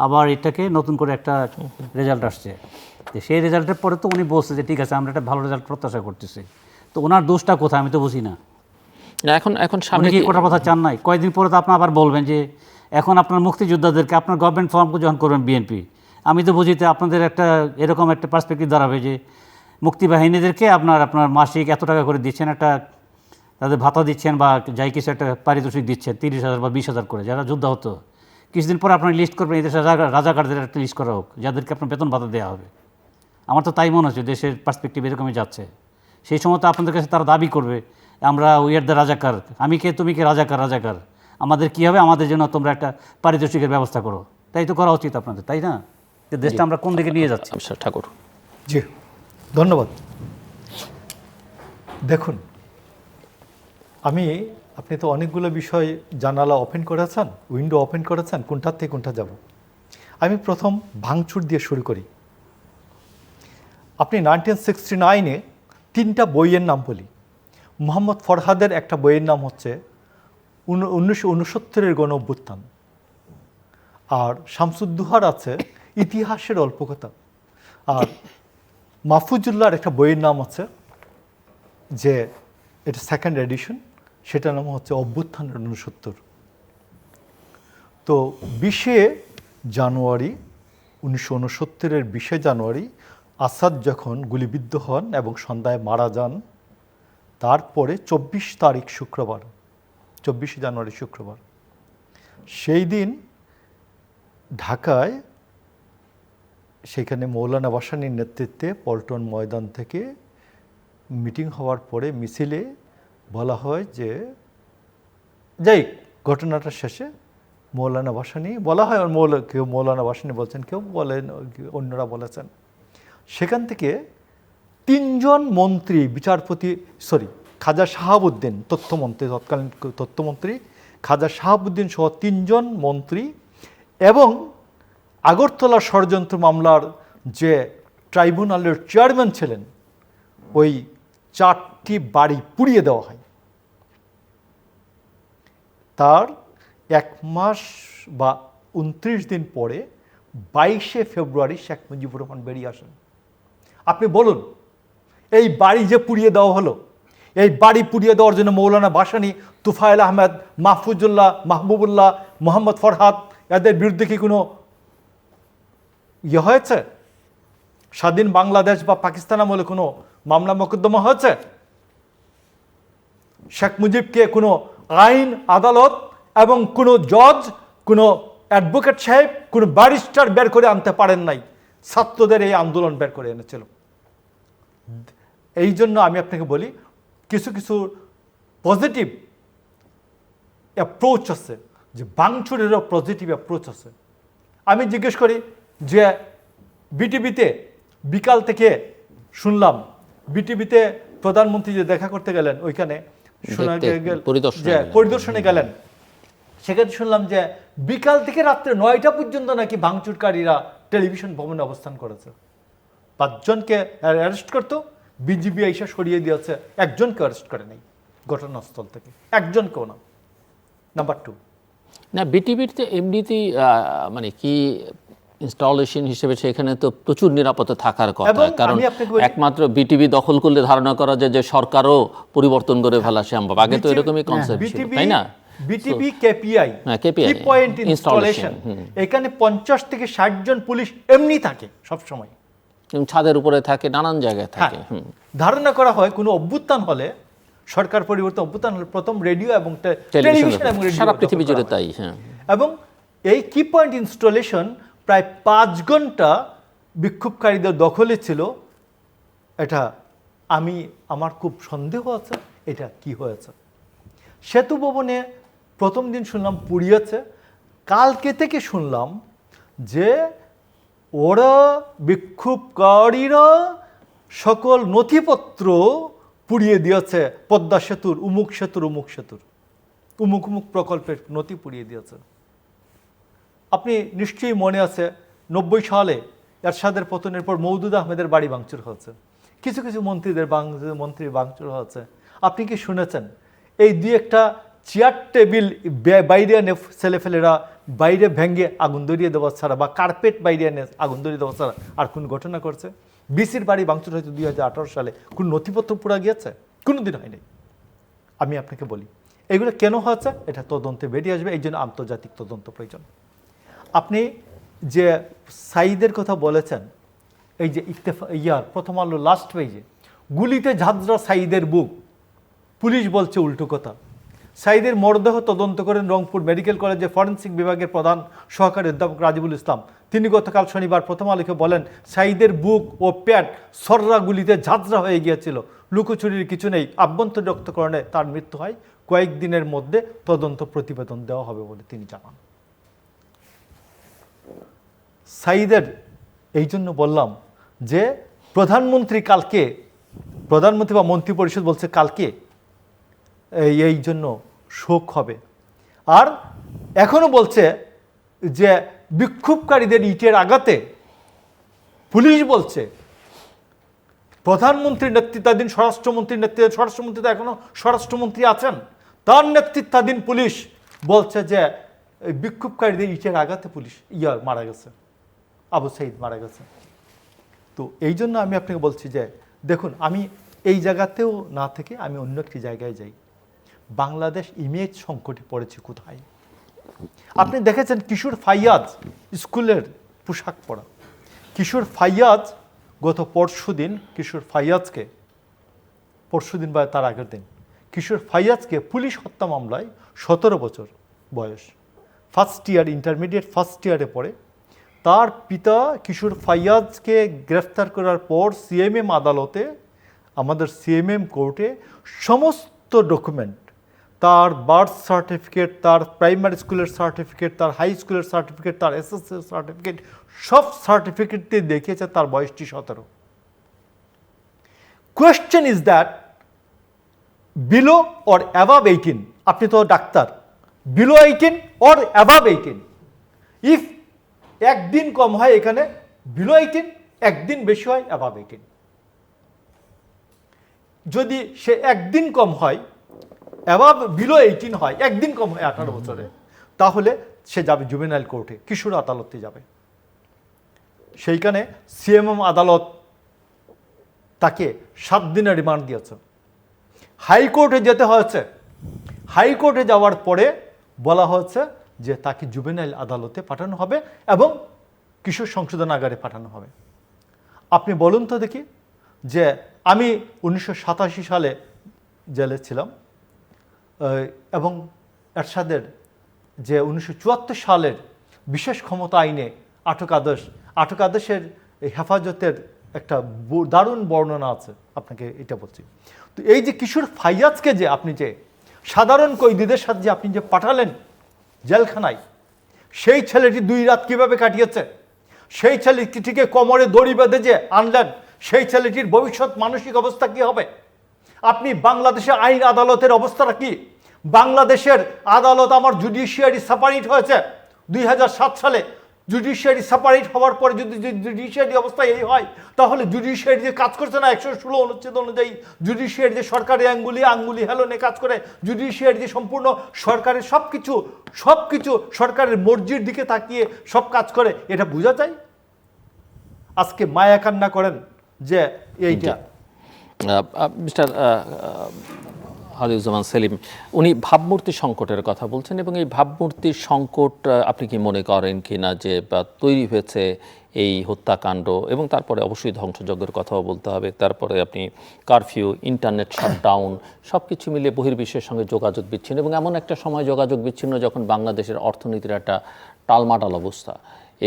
আবার এটাকে নতুন করে একটা রেজাল্ট আসছে। সেই রেজাল্টের পরে তো উনি বলছে যে ঠিক আছে, আমরা একটা ভালো রেজাল্ট প্রত্যাশা করতেছি। তো ওনার দোষটা কোথায় আমি তো বুঝি না। এখন সামনে কি কোটা কথা চান নাই? কয়েকদিন পরে তো আপনি আবার বলবেন যে এখন আপনার মুক্তিযোদ্ধাদেরকে আপনার গভর্নমেন্ট ফর্ম যখন করবেন বিএনপি, আমি তো বুঝিতে আপনাদের একটা এরকম একটা পার্সপেক্টিভ দাঁড়াবে যে মুক্তিবাহিনীদেরকে আপনার মাসিক এত টাকা করে দিচ্ছেন, একটা তাদের ভাতা দিচ্ছেন বা যাই কিছু একটা পারিতোষিক দিচ্ছেন 30,000 বা 20,000 করে, যারা যুদ্ধ হতো। কিছুদিন পরে আপনার লিস্ট করবেন, এদেশে রাজাকারদের একটা লিস্ট করা হোক, যাদেরকে আপনার বেতন ভাতা দেওয়া হবে। আমার তো তাই মনে হচ্ছে, দেশের পার্সপেক্টিভ এরকমই যাচ্ছে। সেই সময় তো আপনাদের কাছে তারা দাবি করবে আমরা উই আর দ্য রাজাকার, আমি কে তুমি কে, রাজাকার রাজাকার, আমাদের কী হবে, আমাদের জন্য তোমরা একটা পারিতোষিকের ব্যবস্থা করো। তাই তো করা উচিত আপনাদের, তাই না? যে দেশটা আমরা কোন দিকে নিয়ে যাচ্ছি। ঠাকুর, জি ধন্যবাদ। দেখুন, আপনি তো অনেকগুলো বিষয় জানালা ওপেন করেছেন, উইন্ডো ওপেন করেছেন, কোনটার থেকে কোনটা যাব। আমি প্রথম ভাঙচুর দিয়ে শুরু করি। আপনি 1969-এ 3টা বইয়ের নাম বলি। মোহাম্মদ ফরহাদের একটা বইয়ের নাম হচ্ছে 1969-এর গণ অভ্যুত্থান, আর শামসুদ্দোহার আছে ইতিহাসের অল্প কথা, আর মাহফুজুল্লাহর একটা বইয়ের নাম আছে যে এটা সেকেন্ড এডিশন, সেটার নাম হচ্ছে অভ্যুত্থানের 69। তো 20শে জানুয়ারি 1969-এর 20শে জানুয়ারি আসাদ যখন গুলিবিদ্ধ হন এবং সন্ধ্যায় মারা যান, তারপরে 24 তারিখ শুক্রবার, 24শে জানুয়ারি শুক্রবার, সেই দিন ঢাকায় সেখানে মৌলানা ভাসানীর নেতৃত্বে পল্টন ময়দান থেকে মিটিং হওয়ার পরে মিছিলে বলা হয় যে, যাই ঘটনাটা শেষে মৌলানা ভাসানী বলা হয়, কেউ মৌলানা ভাসানী বলছেন, কেউ বলেন, অন্যরা বলেছেন। সেখান থেকে 3 জন মন্ত্রী, খাজা শাহাবুদ্দিন তথ্যমন্ত্রী, তৎকালীন তথ্যমন্ত্রী খাজা শাহাবুদ্দিন সহ 3 জন মন্ত্রী এবং আগরতলা ষড়যন্ত্র মামলার যে ট্রাইব্যুনালের চেয়ারম্যান ছিলেন, ওই 4টি বাড়ি পুড়িয়ে দেওয়া হয়। তার 1 মাস বা 29 দিন পরে 22শে ফেব্রুয়ারি শেখ মুজিবুর রহমান বেরিয়ে আসেন। আপনি বলুন, এই বাড়ি যে পুড়িয়ে দেওয়া হলো, এই বাড়ি পুড়িয়ে দেওয়ার জন্য মৌলানা ভাসানী, তুফাইল আহমেদ, মাহফুজুল্লাহ, মাহবুবুল্লাহ, মোহাম্মদ ফরহাদ এদের বিরুদ্ধে কি কোনো হয়েছে? স্বাধীন বাংলাদেশ বা পাকিস্তান আমলে কোনো মামলা মোকদ্দমা হয়েছে? শেখ মুজিবকে কোনো আইন আদালত এবং কোনো জজ, কোনো অ্যাডভোকেট সাহেব, কোনো ব্যারিস্টার বের করে আনতে পারেন নাই, ছাত্রদের এই আন্দোলন বের করে এনেছিল। এই জন্য আমি আপনাকে বলি, কিছু কিছু পজিটিভ অ্যাপ্রোচ আছে, যে ভাঙচুরেরও পজিটিভ অ্যাপ্রোচ আছে। আমি জিজ্ঞেস করি যে বিটিভিতে বিকাল থেকে শুনলাম, বিটিভিতে প্রধানমন্ত্রী যে দেখা করতে গেলেন ওইখানে শোনা গেল যে পরিদর্শনে গেলেন, সেখানে শুনলাম যে বিকাল থেকে রাত্রে 9টা পর্যন্ত নাকি ভাঙচুরকারীরা টেলিভিশন ভবনে অবস্থান করেছে। 5 জনকে অ্যারেস্ট করতো, বিজিবি এসে সরিয়ে দিয়েছে, একজনকে অ্যারেস্ট করে নাই ঘটনাস্থল থেকে, একজনকেও না। নাম্বার 2, না বিটিভিতে এমনিতেই মানে কি ইনস্টলেশন হিসেবে সেখানে তো প্রচুর নিরাপত্তা থাকার কথা, কারণ একমাত্র বিটিভি দখল করলে ধারণা করা যায় যে সরকারও পরিবর্তন করে ফেলা সম্ভব। আগে তো এরকমই কনসেপ্ট ছিল, তাই না? বিটিভি কেপিআই, কি পয়েন্ট ইনস্টলেশন, এখানে 50 থেকে 60 জন পুলিশ এমনি থাকে সব সময়, ছাদের উপরে থাকে, নানান জায়গায় থাকে। ধারণা করা হয় কোনো অভ্যুত্থান হলে, সরকার পরিবর্তন অভ্যুত্থান হলে প্রথম রেডিও এবং টেলিভিশন এবং সারা পৃথিবী জুড়ে তাই। হ্যাঁ, এবং এই কি পয়েন্ট ইনস্টলেশন প্রায় 5 ঘন্টা বিক্ষোভকারীদের দখলে ছিল। এটা আমার খুব সন্দেহ আছে এটা কি হয়েছে। সেতু ভবনে প্রথম দিন শুনলাম পুড়িয়েছে, কালকে থেকে শুনলাম যে ওরা বিক্ষোভকারীরা সকল নথিপত্র পুড়িয়ে দিয়েছে, পদ্মা সেতুর উমুক সেতুর উমুক প্রকল্পের নথি পুড়িয়ে দিয়েছে। আপনি নিশ্চয়ই মনে আছে 90 সালে এরশাদের পতনের পর মওদুদ আহমেদের বাড়ি ভাঙচুর হয়েছে, কিছু কিছু মন্ত্রীর ভাঙচুর হয়েছে। আপনি কি শুনেছেন এই 2-1টা চেয়ার টেবিল বাইরে এনে ছেলেফেলেরা বাইরে ভেঙে আগুন ধরিয়ে দেওয়া ছাড়া, বা কার্পেট বাইরে এনে আগুন ধরিয়ে দেওয়া ছাড়া আর কোন ঘটনা করছে? বিসির বাড়ি ভাঙচুর হয়েছে 2018 সালে, কোন নথিপত্র পুরা গিয়েছে? কোনোদিন হয়নি। আমি আপনাকে বলি এগুলো কেন হয়েছে, এটা তদন্তে বেরিয়ে আসবে, এই জন্য আন্তর্জাতিক তদন্ত প্রয়োজন। আপনি যে সাইদের কথা বলেছেন, এই যে প্রথম আলো লাস্ট পেজে গুলিতে ঝাঁঝরা সাইদের বুক, পুলিশ বলছে উল্টো কথা। সাইদের মরদেহ তদন্ত করেন রংপুর মেডিকেল কলেজের ফরেন্সিক বিভাগের প্রধান সহকারী অধ্যাপক রাজিবুল ইসলাম। তিনি গতকাল শনিবার প্রথম আলোকে বলেন, সাইদের বুক ও পেট সররা গুলিতে ঝাঁঝরা হয়ে গিয়েছিল, লুকোচুরির কিছু নেই, আভ্যন্তরীণ রক্তকরণে তার মৃত্যু হয়, কয়েকদিনের মধ্যে তদন্ত প্রতিবেদন দেওয়া হবে বলে তিনি জানান। সাইদের এই জন্য বললাম যে প্রধানমন্ত্রী বা মন্ত্রী পরিষদ বলছে কালকে এই জন্য শোক হবে, আর এখনো বলছে যে বিক্ষোভকারীদের ইটের আঘাতে পুলিশ বলছে প্রধানমন্ত্রীর নেতৃত্বাধীন স্বরাষ্ট্রমন্ত্রী তো এখনো স্বরাষ্ট্রমন্ত্রী আছেন, তার নেতৃত্বাধীন পুলিশ বলছে যে বিক্ষোভকারীদের ইটের আঘাতে পুলিশ মারা গেছে, আবু সাইদ মারা গেছে। তো এই জন্য আমি আপনাকে বলছি যে দেখুন, আমি এই জায়গাতেও না থেকে আমি অন্য একটি জায়গায় যাই। বাংলাদেশ ইমেজ সংকটে পড়েছে কোথায়? আপনি দেখেছেন কিশোর ফাইয়াজ স্কুলের পোশাক পরা, কিশোর ফাইয়াজ গত পরশুদিন বা তার আগের দিন কিশোর ফাইয়াজকে পুলিশ হত্যা মামলায় 17 বছর বয়স, ইন্টারমিডিয়েট ফার্স্ট ইয়ারে পড়ে। তার পিতা কিশোর ফাইয়াজকে গ্রেফতার করার পর সিএমএম আদালতে, আমাদের সিএমএম কোর্টে সমস্ত ডকুমেন্ট, তার বার্থ সার্টিফিকেট, তার প্রাইমারি স্কুলের সার্টিফিকেট, তার হাই স্কুলের সার্টিফিকেট, তার এসএসসি সার্টিফিকেট, সব সার্টিফিকেট দিয়ে দেখিয়েছে তার বয়সটি 17। Question is that below or above 18, আপনি তো doctor, below 18 or above 18, if একদিন কম হয় এখানে বিলো 18, একদিন বেশি হয় অ্যাবাভ 18। যদি সে একদিন কম হয়, অ্যাবাভ বিলো 18 হয়, একদিন কম হয় 18 বছরে, তাহলে সে যাবে জুভেনাইল কোর্টে, কিশোর আদালতে যাবে। সেইখানে সিএমএম আদালত তাকে 7 দিনের রিমান্ড দিয়েছে। হাইকোর্টে যেতে হয়েছে। হাইকোর্টে যাওয়ার পরে বলা হয়েছে যে তাকে জুভেনাইল আদালতে পাঠানো হবে এবং কিশোর সংশোধনাগারে পাঠানো হবে। আপনি বলুন তো দেখি, যে আমি 1987 সালে জেলে ছিলাম এবং এরশাদের যে 1974 সালের বিশেষ ক্ষমতা আইনে আটক আদেশের হেফাজতের একটা দারুণ বর্ণনা আছে, আপনাকে এটা বলছি। তো এই যে কিশোর ফাইয়াজকে যে আপনি যে সাধারণ কয়েদিদের সাথে যে আপনি যে পাঠালেন জেলখানায়, সেই ছেলেটি 2 রাত কিভাবে কাটিয়েছে, সেই ছেলেটিকে কোমরে দড়ি বেঁধে যে আনলেন, সেই ছেলেটির ভবিষ্যৎ মানসিক অবস্থা কি হবে? আপনি বাংলাদেশের আইন আদালতের অবস্থাটা কি? বাংলাদেশের আদালত, আমার জুডিশিয়ারি সেপারেট হয়েছে 2007 সালে। জুডিশিয়ারি সেপারেট হওয়ার পরে যদি জুডিশিয়ারি অবস্থা এই হয়, তাহলে জুডিশিয়ারি যে কাজ করছে না 116 অনুচ্ছেদ অনুযায়ী, জুডিশিয়ারি যে সরকারি আঙ্গুলি হেলনে কাজ করে, জুডিশিয়ারি যে সম্পূর্ণ সরকারের সব কিছু সরকারের মর্জির দিকে তাকিয়ে সব কাজ করে, এটা বোঝা যায়। আজকে মায়া কান্না করেন যে এইটা। মিস্টার হালিউজ্জামান সেলিম, উনি ভাবমূর্তি সংকটের কথা বলছেন, এবং এই ভাবমূর্তির সংকট আপনি কি মনে করেন কি না যে তৈরি হয়েছে এই হত্যাকাণ্ড, এবং তারপরে অবশ্যই ধ্বংসযজ্ঞের কথাও বলতে হবে, তারপরে আপনি কারফিউ, ইন্টারনেট শাটডাউন, সব কিছু মিলিয়ে বহির্বিশ্বের সঙ্গে যোগাযোগ বিচ্ছিন্ন, এবং এমন একটা সময় যোগাযোগ বিচ্ছিন্ন যখন বাংলাদেশের অর্থনীতির একটা টালমাটাল অবস্থা,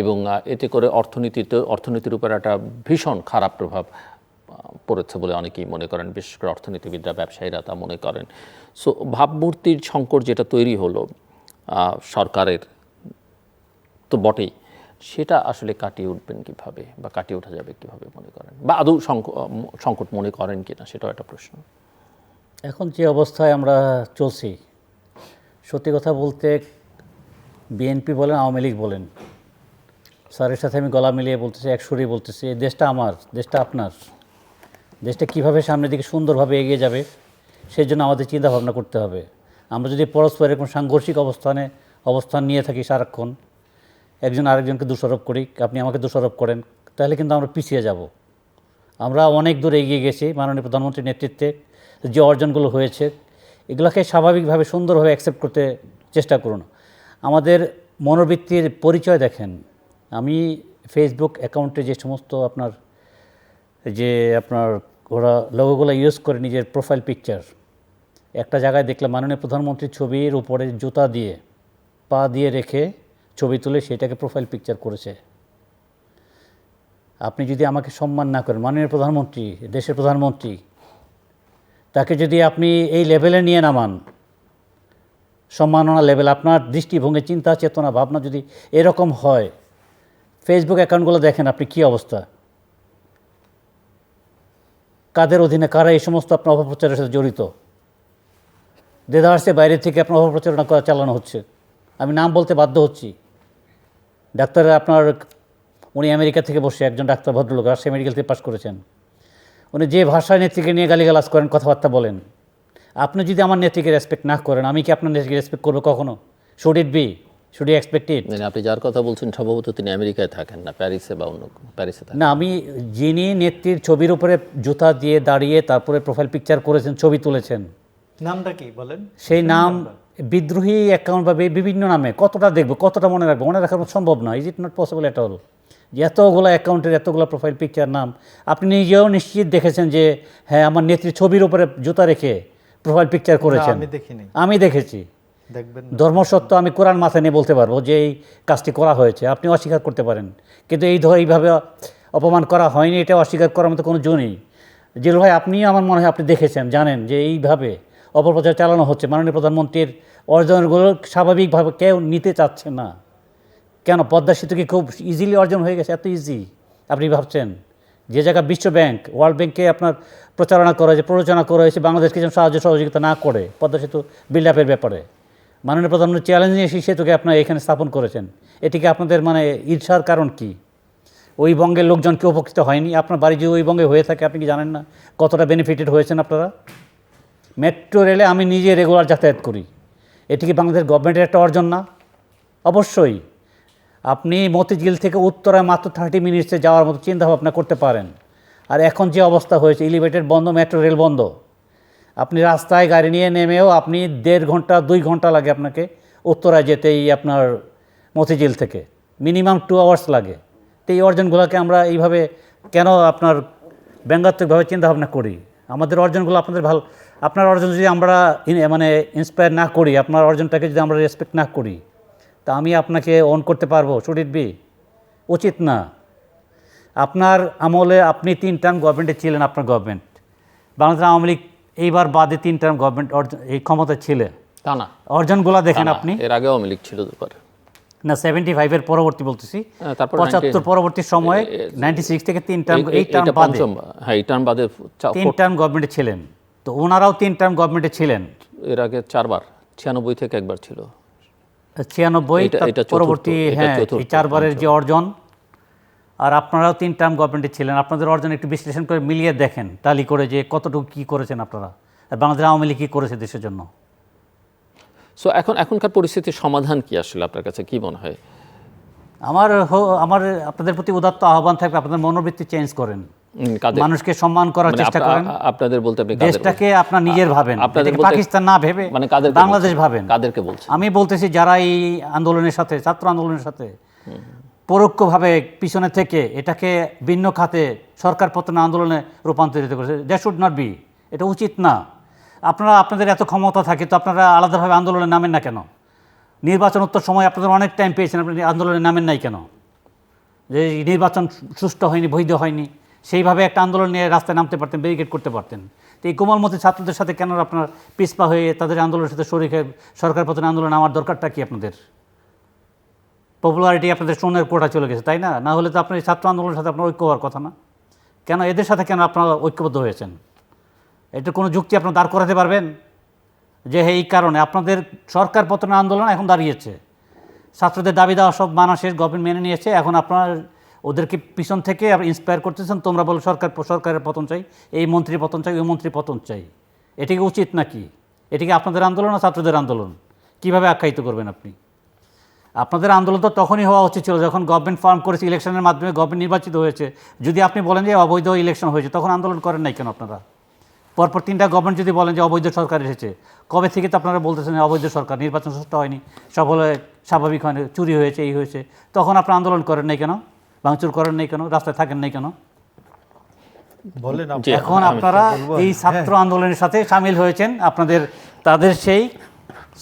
এবং এতে করে অর্থনীতির উপর একটা ভীষণ খারাপ প্রভাব পড়েছে বলে অনেকেই মনে করেন, বিশেষ করে অর্থনীতিবিদরা, ব্যবসায়ীরা তা মনে করেন। সো ভাবমূর্তির সংকট যেটা তৈরি হলো সরকারের তো বটেই, সেটা আসলে কাটিয়ে উঠবেন কিভাবে, বা কাটিয়ে ওঠা যাবে কিভাবে মনে করেন, বা আদৌ সংকট মনে করেন কিনা, সেটাও একটা প্রশ্ন। এখন যে অবস্থায় আমরা চলছি, সত্যি কথা বলতে বিএনপি বলেন, আওয়ামী লীগ বলেন, স্যারের সাথে আমি গলা মিলিয়ে বলতেছি, একসুরেই বলতেছি, এই দেশটা আমার, দেশটা আপনার। দেশটা কীভাবে সামনের দিকে সুন্দরভাবে এগিয়ে যাবে, সেই জন্য আমাদের চিন্তা ভাবনা করতে হবে। আমরা যদি পরস্পর এরকম সাংঘর্ষিক অবস্থান নিয়ে থাকি সারাক্ষণ, একজন আরেকজনকে দোষারোপ করি, আপনি আমাকে দোষারোপ করেন, তাহলে কিন্তু আমরা পিছিয়ে যাব। আমরা অনেক দূর এগিয়ে গেছি মাননীয় প্রধানমন্ত্রীর নেতৃত্বে, যে অর্জনগুলো হয়েছে এগুলোকে স্বাভাবিকভাবে সুন্দরভাবে অ্যাকসেপ্ট করতে চেষ্টা করুন। আমাদের মনোবৃত্তির পরিচয় দেখেন। আমি ফেসবুক অ্যাকাউন্টে যে সমস্ত আপনার ওরা লোগোগুলো ইউজ করে নিজের প্রোফাইল পিকচার, একটা জায়গায় দেখলাম মাননীয় প্রধানমন্ত্রীর ছবির উপরে জুতা দিয়ে পা দিয়ে রেখে ছবি তুলে সেটাকে প্রোফাইল পিকচার করেছে। আপনি যদি আমাকে সম্মান না করেন, মাননীয় প্রধানমন্ত্রী, দেশের প্রধানমন্ত্রী, তাকে যদি আপনি এই লেভেলে নিয়ে নামান, সম্মাননা লেভেল, আপনার দৃষ্টিভঙ্গি, চিন্তা, চেতনা, ভাবনা যদি এরকম হয়, ফেসবুক অ্যাকাউন্টগুলো দেখেন আপনি কী অবস্থা, কাদের অধীনে কারা এই সমস্ত আপনার অপপ্রচারের সাথে জড়িত, দেদারসে বাইরে থেকে আপনার অপপ্রচারণা চালানো হচ্ছে। আমি নাম বলতে বাধ্য হচ্ছি। ডাক্তার উনি আমেরিকা থেকে বসে, একজন ডাক্তার, ভদ্রলোক, রাজশাহী মেডিকেল থেকে পাশ করেছেন, উনি যে ভাষায় নেত্রীকে নিয়ে গালিগালাজ করেন, কথাবার্তা বলেন, আপনি যদি আমার নেত্রীকে রেসপেক্ট না করেন, আমি কি আপনার নেত্রীকে রেসপেক্ট করবো কখনো? Should it be, should you expect it? আপনি যার কথা বলছেন সম্ভবত তিনি আমেরিকায় থাকেন না, প্যারিসে বা অন্য প্যারিসে থাকেন। না, আমি যিনি নেত্রীর ছবির উপরে জুতা দিয়ে দাঁড়িয়ে তারপরে প্রোফাইল পিকচার করেছেন, ছবি তুলেছেন, নামটা কি বলেন? সেই নাম বিদ্রোহী অ্যাকাউন্ট বা বিভিন্ন নামে কতটা দেখবো, কতটা মনে রাখবো? মনে রাখার সম্ভব না। Is it not possible at all? যে এতগুলো অ্যাকাউন্টের এতগুলো প্রোফাইল পিকচার নাম, আপনি নিজেও নিশ্চিত দেখেছেন যে হ্যাঁ আমার নেত্রীর ছবির উপরে জুতা রেখে প্রোফাইল পিকচার করেছেন? আমি দেখেছি। ধর্মসত্য আমি কোরআন মাথায় নিয়ে বলতে পারবো যে এই কাজটি করা হয়েছে, আপনি অস্বীকার করতে পারেন, কিন্তু এইভাবে অপমান করা হয়নি, এটা অস্বীকার করার মতো কোনো জো নেই। জিল ভাই, আপনিও আমার মনে হয় আপনি দেখেছেন, জানেন যে এইভাবে অপপ্রচার চালানো হচ্ছে। মাননীয় প্রধানমন্ত্রীর অর্জনগুলো স্বাভাবিকভাবে কেউ নিতে চাচ্ছে না। কেন? পদ্মা সেতু কি খুব ইজিলি অর্জন হয়ে গেছে? এত ইজি আপনি ভাবছেন? যে জায়গা বিশ্ব ব্যাংক, ওয়ার্ল্ড ব্যাংকে আপনার প্রচারণা করা হয়েছে, প্ররোচনা করা হয়েছে বাংলাদেশকে যেন সাহায্য সহযোগিতা না করে পদ্মা সেতু বিল্ড আপের ব্যাপারে, মাননীয় প্রধানমন্ত্রী চ্যালেঞ্জ নিয়ে সেই সেতুকে আপনার এখানে স্থাপন করেছেন। এটিকে আপনাদের ঈর্ষার কারণ কি? ওই বঙ্গের লোকজন কি উপকৃত হয়নি? আপনার বাড়ি যদি ওই বঙ্গে হয়ে থাকে, আপনি কি জানেন না কতটা বেনিফিটেড হয়েছেন আপনারা? মেট্রো রেলে আমি নিজে রেগুলার যাতায়াত করি, এটি কি বাংলাদেশ গভর্নমেন্টের একটা অর্জন না? অবশ্যই। আপনি মতিঝিল থেকে উত্তরায় মাত্র 30 মিনিটসে যাওয়ার মতো চিন্তাভাবনা করতে পারেন। আর এখন যে অবস্থা হয়েছে, এলিভেটেড বন্ধ, মেট্রো রেল বন্ধ, আপনি রাস্তায় গাড়ি নিয়ে নেমেও আপনি 1.5 ঘন্টা 2 ঘন্টা লাগে আপনাকে উত্তরায় যেতেই আপনার মতিঝিল থেকে, মিনিমাম 2 আওয়ার্স লাগে। তো এই অর্জনগুলোকে আমরা এইভাবে কেন আপনার ব্যঙ্গাত্মকভাবে চিন্তাভাবনা করি? আমাদের অর্জনগুলো আপনাদের ভালো, আপনার অর্জন যদি আমরা মানে ইন্সপায়ার না করি, আপনার অর্জনটাকে যদি আমরা রেসপেক্ট না করি, তা আমি আপনাকে অন করতে পারবো? Should it B? উচিত না। আপনার আমলে আপনি 3 টার্ম গভর্নমেন্টে ছিলেন, আপনার গভর্নমেন্ট, বাংলাদেশ আওয়ামী লীগ এইবার বাদে 3 টার্ম গভর্নমেন্ট এই ক্ষমতা ছিল। তা না, অর্জনগুলো দেখেন তা না, আপনি। এর আগে আওয়ামী লীগ ছিল দুবার না, 75-এর পরবর্তী বলতেছি, তারপর 75 পরবর্তী সময়ে 96 থেকে 3 টার্ম, এই টার্ম এটা বাদে পঞ্চম, হ্যাঁ এই টার্ম বাদে 3 টার্ম গভর্নমেন্টে ছিলেন। তো ওনারাও 3 টার্ম গভর্নমেন্টে ছিলেন। এর আগে 4 বার, 96 থেকে একবার ছিল, 96 এটা চতুর্থ, পরবর্তী, এটা হ্যাঁ, চতুর্থ, এই 4 বারের যে অর্জন। আর আপনারাও 3 টার্ম গভর্নমেন্টে ছিলেন। আপনাদের অর্জন একটু বিশ্লেষণ করে মিলিয়ে দেখেন, তালি করে, যে কতটুকু কী করেছেন আপনারা, আর বাংলাদেশ আওয়ামী লীগ কী করেছে দেশের জন্য। সো এখনকার পরিস্থিতির সমাধান কি আসলে আপনার কাছে কি মনে হয়? আমার আপনাদের প্রতি উদাত্ত আহ্বান থাকবে, আপনাদের মনোবৃত্তি চেঞ্জ করেন, কাদের? মানুষকে সম্মান করার মানে চেষ্টা করেন। আপনাদের বলতে আপনি কাদের দেশটাকে আপনার নিজের ভাবেন, আপনাদের এটাকে বলতে পাকিস্তান না ভেবে মানে কাদেরকে বাংলাদেশ বলছেন? ভাবেন। কাদেরকে বলছেন? আমি বলতেছি যারা এই আন্দোলনের সাথে, ছাত্র আন্দোলনের সাথে পরোক্ষভাবে পিছনে থেকে এটাকে ভিন্ন খাতে সরকার পতন আন্দোলনে রূপান্তরিত করেছে, দ্যাট শুড নট বি। এটা উচিত না। আপনারা, আপনাদের এত ক্ষমতা থাকে তো আপনারা আলাদাভাবে আন্দোলনে নামেন না কেন? নির্বাচনোত্তর সময় আপনাদের অনেক টাইম পেয়েছেন, আপনি আন্দোলনে নামেন নাই কেন? যে নির্বাচন সুষ্ঠু হয়নি, বৈধ হয়নি, সেইভাবে একটা আন্দোলন নিয়ে রাস্তায় নামতে পারতেন, ব্যারিকেড করতে পারতেন। তো এই কোমলমতি ছাত্রদের সাথে কেন আপনার পিছপা হয়ে তাদের আন্দোলনের সাথে শরীর হয়ে সরকার পতন আন্দোলন আমার দরকারটা কি? আপনাদের পপুলারিটি আপনাদের সোনের কোটা চলে গেছে, তাই না? না হলে তো আপনার এই ছাত্র আন্দোলনের সাথে আপনার ঐক্য হওয়ার কথা না। কেন এদের সাথে কেন আপনারা ঐক্যবদ্ধ হয়েছেন? এটা কোনো যুক্তি আপনারা দাঁড় করাতে পারবেন যে এই কারণে আপনাদের সরকার পতনের আন্দোলন এখন দাঁড়িয়েছে, ছাত্রদের দাবি দেওয়া সব মানা শেষ, গভর্নমেন্ট মেনে নিয়েছে, এখন আপনার ওদেরকে পিছন থেকে ইন্সপায়ার করতেছেন, তোমরা বলো সরকারের পতন চাই, এই মন্ত্রীর পতন চাই, ওই মন্ত্রীর পতন চাই। এটা কি উচিত নাকি? এটা কি আপনাদের আন্দোলন না ছাত্রদের আন্দোলন? কিভাবে আখ্যায়িত করবেন আপনি? আপনাদের আন্দোলন তো তখনই হওয়া উচিত ছিল যখন গভর্নমেন্ট ফর্ম করেছে, ইলেকশনের মাধ্যমে গভর্নমেন্ট নির্বাচিত হয়েছে। যদি আপনি বলেন যে অবৈধ ইলেকশন হয়েছে, তখন আন্দোলন করেন নাই কেন আপনারা? পরপর 3টা গভর্নমেন্ট যদি বলেন যে অবৈধ সরকার এসেছে, কবে থেকে তো আপনারা বলতেছেন অবৈধ সরকার, নির্বাচন সুষ্ঠু হয়নি, সব হলে স্বাভাবিক হয়নি, চুরি হয়েছে, এই হয়েছে, তখন আপনারা আন্দোলন করেন নাই কেন? ভাঙচুর করেন নাই কেন? রাস্তায় থাকেন নাই কেন? বলেন এখন আপনারা এই ছাত্র আন্দোলনের সাথে সামিল হয়েছেন আপনাদের তাদের সেই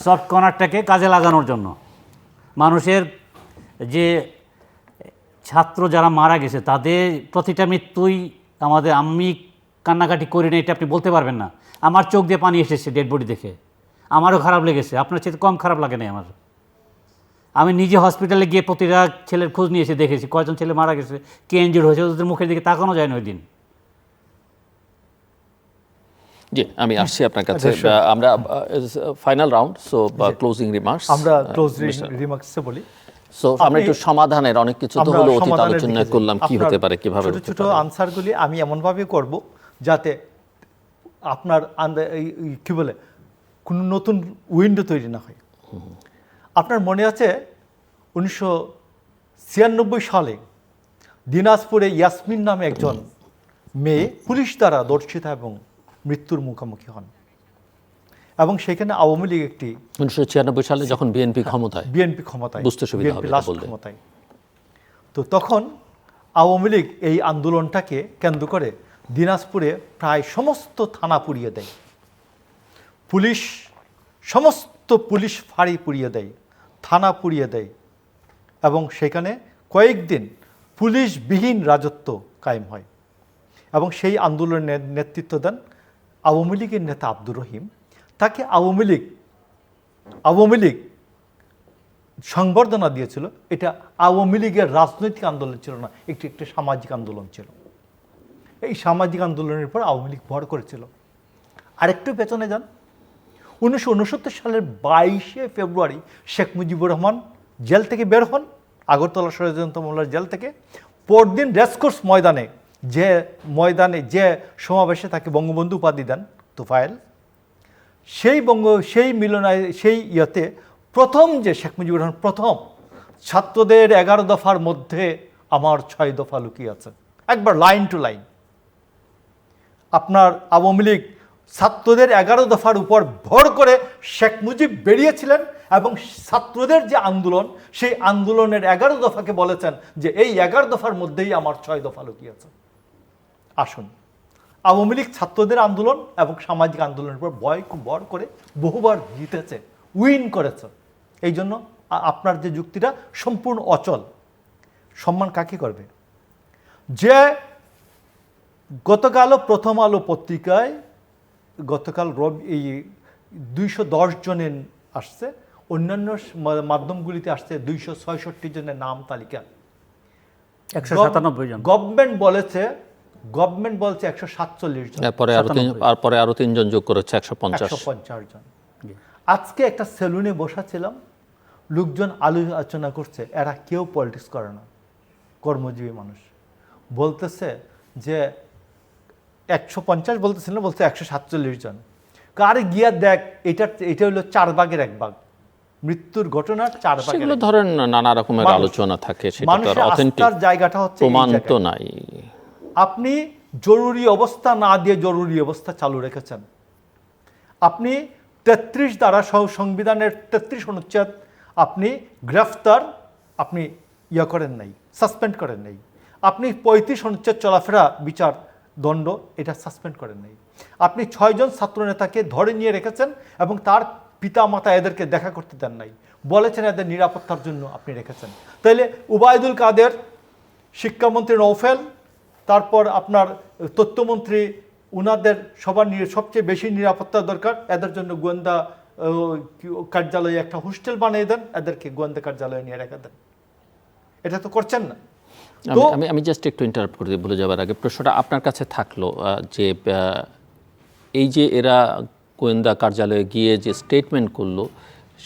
সফট কর্নারটাকে কাজে লাগানোর জন্য। মানুষের যে ছাত্র যারা মারা গেছে তাদের প্রতিটা মৃত্যুই আমাদের, আমি কান্নাকাটি করি না এটা আপনি বলতে পারবেন না। আমার চোখ দিয়ে পানি এসেছে ডেড বডি দেখে, আমারও খারাপ লেগেছে, আপনার চেয়ে কম খারাপ লাগে নাই আমার। আমি নিজে হসপিটালে গিয়ে প্রতিটা ছেলের খোঁজ নিয়ে এসে দেখেছি কয়জন ছেলে মারা গেছে, কে ইনজিউর্ড হয়েছে, ওদের মুখের দিকে তাকানো যায় না ওই দিন। জি, আমি আসছি আপনার কাছে। আমরা final round, so closing remarks, আমরা ক্লোজিং রিমার্কসে বলি। সো আমরা একটু সমাধানের অনেক কিছু তো হলো, অতীত আলোচনা করলাম কি হতে পারে, কিভাবে ছোট ছোট আনসারগুলি আমি এমনভাবে করব যাতে আপনার কি বলে কোনো নতুন উইন্ডো তৈরি না হয়। আপনার মনে আছে 1996 সালে দিনাজপুরে ইয়াসমিন নামে একজন মেয়ে পুলিশ দ্বারা ধর্ষিতা এবং মৃত্যুর মুখোমুখি হন, এবং সেখানে আওয়ামী লীগ একটি 1996 সালে যখন বিএনপি ক্ষমতায়, বুঝতে সুবিধা হবে ক্ষমতায়, তো তখন আওয়ামী লীগ এই আন্দোলনটাকে কেন্দ্র করে দিনাজপুরে প্রায় সমস্ত থানা পুড়িয়ে দেয়, সমস্ত পুলিশ ফাঁড়ি পুড়িয়ে দেয়, থানা পুড়িয়ে দেয়, এবং সেখানে কয়েকদিন পুলিশবিহীন রাজত্ব কায়েম হয়। এবং সেই আন্দোলনের নেতৃত্ব দেন আওয়ামী লীগের নেতা আব্দুর রহিম। তাকে আওয়ামী লীগ সংবর্ধনা দিয়েছিল। এটা আওয়ামী লীগের রাজনৈতিক আন্দোলন ছিল না, একটি সামাজিক আন্দোলন ছিল। এই সামাজিক আন্দোলনের পর আওয়ামী লীগ ভর করেছিল। আরেকটু পেছনে যান, 1969 সালের 22শে ফেব্রুয়ারি শেখ মুজিবুর রহমান জেল থেকে বের হন, আগরতলা ষড়যন্ত্র মামলার জেল থেকে। পরদিন রেসকোর্স ময়দানে যে সমাবেশে তাকে বঙ্গবন্ধু উপাধি দেন তোফায়েল, সেই ইয়েতে প্রথম যে শেখ মুজিবুর রহমান প্রথম ছাত্রদের 11 দফার মধ্যে আমার 6 দফা লুকিয়ে আছে, একবার লাইন টু লাইন আপনার আওয়ামী লীগ ছাত্রদের 11 দফার উপর ভর করে শেখ মুজিব বেরিয়েছিলেন এবং ছাত্রদের যে আন্দোলন, সেই আন্দোলনের 11 দফাকে বলেছেন যে এই 11 দফার মধ্যেই আমার 6 দফা লুকিয়েছে। আসুন, আওয়ামী লীগ ছাত্রদের আন্দোলন এবং সামাজিক আন্দোলনের উপর ভর করে বহুবার জিতেছে, উইন করেছে। এই জন্য আপনার যে যুক্তিটা সম্পূর্ণ অচল। সম্মান কাকে করবে? যে গতকালও প্রথম আলো পত্রিকায় গতকাল এই 210 জনের আসছে, অন্যান্য মাধ্যমগুলিতে আসছে 266 জনের নাম তালিকা। 197 জন। গভর্নমেন্ট বলছে 147 জন, পরে আরো 3 জন যোগ করেছে 150 জন। আজকে একটা সেলুনে বসাছিলাম, লোকজন আলোচনা করছে, এরা কেউ পলিটিক্স করে না, কর্মজীবী মানুষ। বলতেছে যে 150 বলতেছিল না, বলছে 147 জন। কারে গিয়া দেখ, এটা হলো 4 ভাগের 1 ভাগ, মৃত্যুর ঘটনার 4 ভাগের। সেগুলো ধরেন নানা রকমের আলোচনা থাকে, সেটা তো অথেন্টিক জায়গাটা হচ্ছে প্রমাণ তো নাই। আপনি জরুরি অবস্থা না দিয়ে জরুরি অবস্থা চালু রেখেছেন। আপনি 33 দ্বারা সংবিধানের 33 অনুচ্ছেদ আপনি গ্রেফতার আপনি করেন নাই, সাসপেন্ড করেন নাই। আপনি 35 অনুচ্ছেদ চলাফেরা বিচার দণ্ড এটা সাসপেন্ড করেন নাই। আপনি 6 জন ছাত্র নেতাকে ধরে নিয়ে রেখেছেন এবং তার পিতা মাতা এদেরকে দেখা করতে দেন নাই, বলেছেন এদের নিরাপত্তার জন্য আপনি রেখেছেন। তাইলে উবায়দুল কাদের, শিক্ষামন্ত্রী নওফেল, তারপর আপনার তথ্যমন্ত্রী, উনাদের সবার সবচেয়ে বেশি নিরাপত্তা দরকার, এদের জন্য গোয়েন্দা কার্যালয়ে একটা হোস্টেল বানিয়ে দেন, এদেরকে গোয়েন্দা কার্যালয়ে নিয়ে রেখে দেন। এটা তো করছেন না। আমি জাস্ট একটু ইন্টারাপ্ট করে দিই, ভুলে যাবার আগে প্রশ্নটা আপনার কাছে থাকলো যে এই যে এরা গোয়েন্দা কার্যালয়ে গিয়ে যে স্টেটমেন্ট করলো,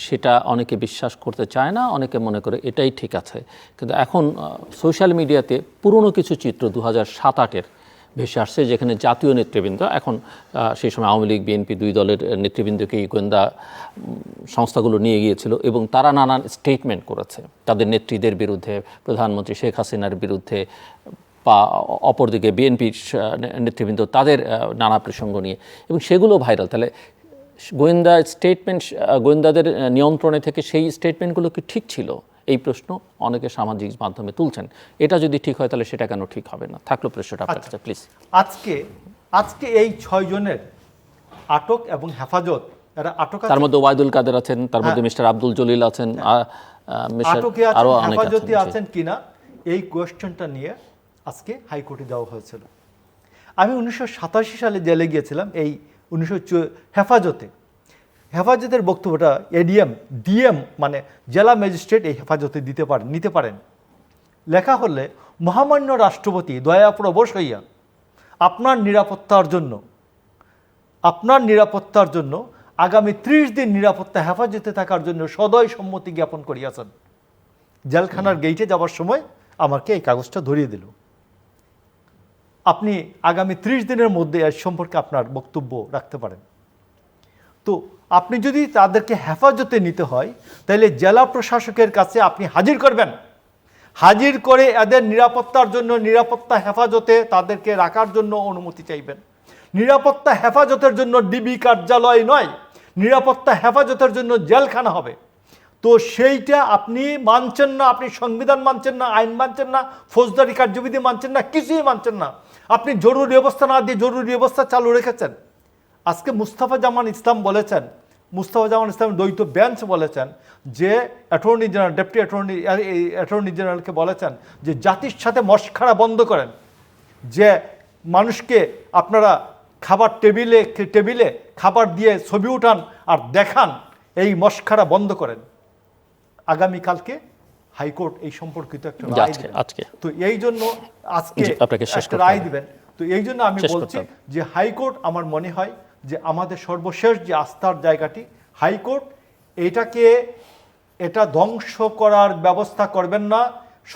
সেটা অনেকে বিশ্বাস করতে চায় না, অনেকে মনে করে এটাই ঠিক আছে। কিন্তু এখন সোশ্যাল মিডিয়াতে পুরনো কিছু চিত্র 2007-08-এর ভেসে আসছে, যেখানে জাতীয় নেতৃবৃন্দ, এখন সেই সময় আওয়ামী লীগ বিএনপি 2 দলের নেতৃবৃন্দকে এই গোয়েন্দা সংস্থাগুলো নিয়ে গিয়েছিল এবং তারা নানান স্টেটমেন্ট করেছে তাদের নেত্রীদের বিরুদ্ধে, প্রধানমন্ত্রী শেখ হাসিনার বিরুদ্ধে, বা অপরদিকে বিএনপির নেতৃবৃন্দ তাদের নানা প্রসঙ্গ নিয়ে, এবং সেগুলো ভাইরাল। তাহলে গোয়েন্দা স্টেটমেন্ট, গোয়েন্দাদের নিয়ন্ত্রণে থেকে সেই স্টেটমেন্টগুলো কি ঠিক ছিল? এই প্রশ্ন অনেকে সামাজিক মাধ্যমে তুলছেন। এটা যদি ঠিক হয় তাহলে সেটা কেন ঠিক হবে না? থাকলো প্রশ্নটা আপনার কাছে প্লিজ। আজকে এই 6 জনের আটক এবং হেফাজত, এরা আটক, তার মধ্যে ওবায়দুল কাদের আছেন, তার মধ্যে মিস্টার আব্দুল জলিল আছেন, আটকে আরো আছেন, অনেকে হেফাজতে আছেন কিনা, এই কোয়েশ্চেনটা নিয়ে আজকে হাইকোর্টে দেওয়া হয়েছিল। আমি 1987 সালে জেলে গিয়েছিলাম, এই হেফাজতের বক্তব্যটা ডিএম মানে জেলা ম্যাজিস্ট্রেট এই হেফাজতে নিতে পারেন। লেখা হলে মহামান্য রাষ্ট্রপতি দয়াপ্রবশ হইয়া আপনার নিরাপত্তার জন্য আগামী 30 দিন নিরাপত্তা হেফাজতে থাকার জন্য সদয় সম্মতি জ্ঞাপন করিয়াছেন। জেলখানার গেইটে যাওয়ার সময় আমাকে এই কাগজটা ধরিয়ে দিল। আপনি আগামী 30 দিনের মধ্যে এর সম্পর্কে আপনার বক্তব্য রাখতে পারেন। তো আপনি যদি তাদেরকে হেফাজতে নিতে হয়, তাহলে জেলা প্রশাসকের কাছে আপনি হাজির করবেন, হাজির করে এদের নিরাপত্তার জন্য, নিরাপত্তা হেফাজতে তাদেরকে রাখার জন্য অনুমতি চাইবেন। নিরাপত্তা হেফাজতের জন্য ডিবি কার্যালয় নয়, নিরাপত্তা হেফাজতের জন্য জেলখানা হবে। তো সেইটা আপনি মানছেন না, আপনি সংবিধান মানছেন না, আইন মানছেন না, ফৌজদারি কার্যবিধি মানছেন না, কিছুই মানছেন না। আপনি জরুরি অবস্থা না দিয়ে জরুরি অবস্থা চালু রেখেছেন। আজকে মুস্তাফা জামান ইসলাম দ্বৈত বেঞ্চ বলেছেন যে অ্যাটর্নি জেনারেল, ডেপুটি অ্যাটর্নি জেনারেলকে বলেছেন যে জাতির সাথে মশখারা বন্ধ করেন, যে মানুষকে আপনারা খাবার টেবিলে খাবার দিয়ে ছবি উঠান আর দেখান, এই মশখারা বন্ধ করেন। আগামীকালকে হাইকোর্ট এই সম্পর্কিত একটা রায় দিবেন। তো এই জন্য আজকে একটা রায় দিবেন। তো এই জন্য আমি বলছি যে হাইকোর্ট, আমার মনে হয় যে আমাদের সর্বশেষ যে আস্থার জায়গাটি হাইকোর্ট, এটা ধ্বংস করার ব্যবস্থা করবেন না।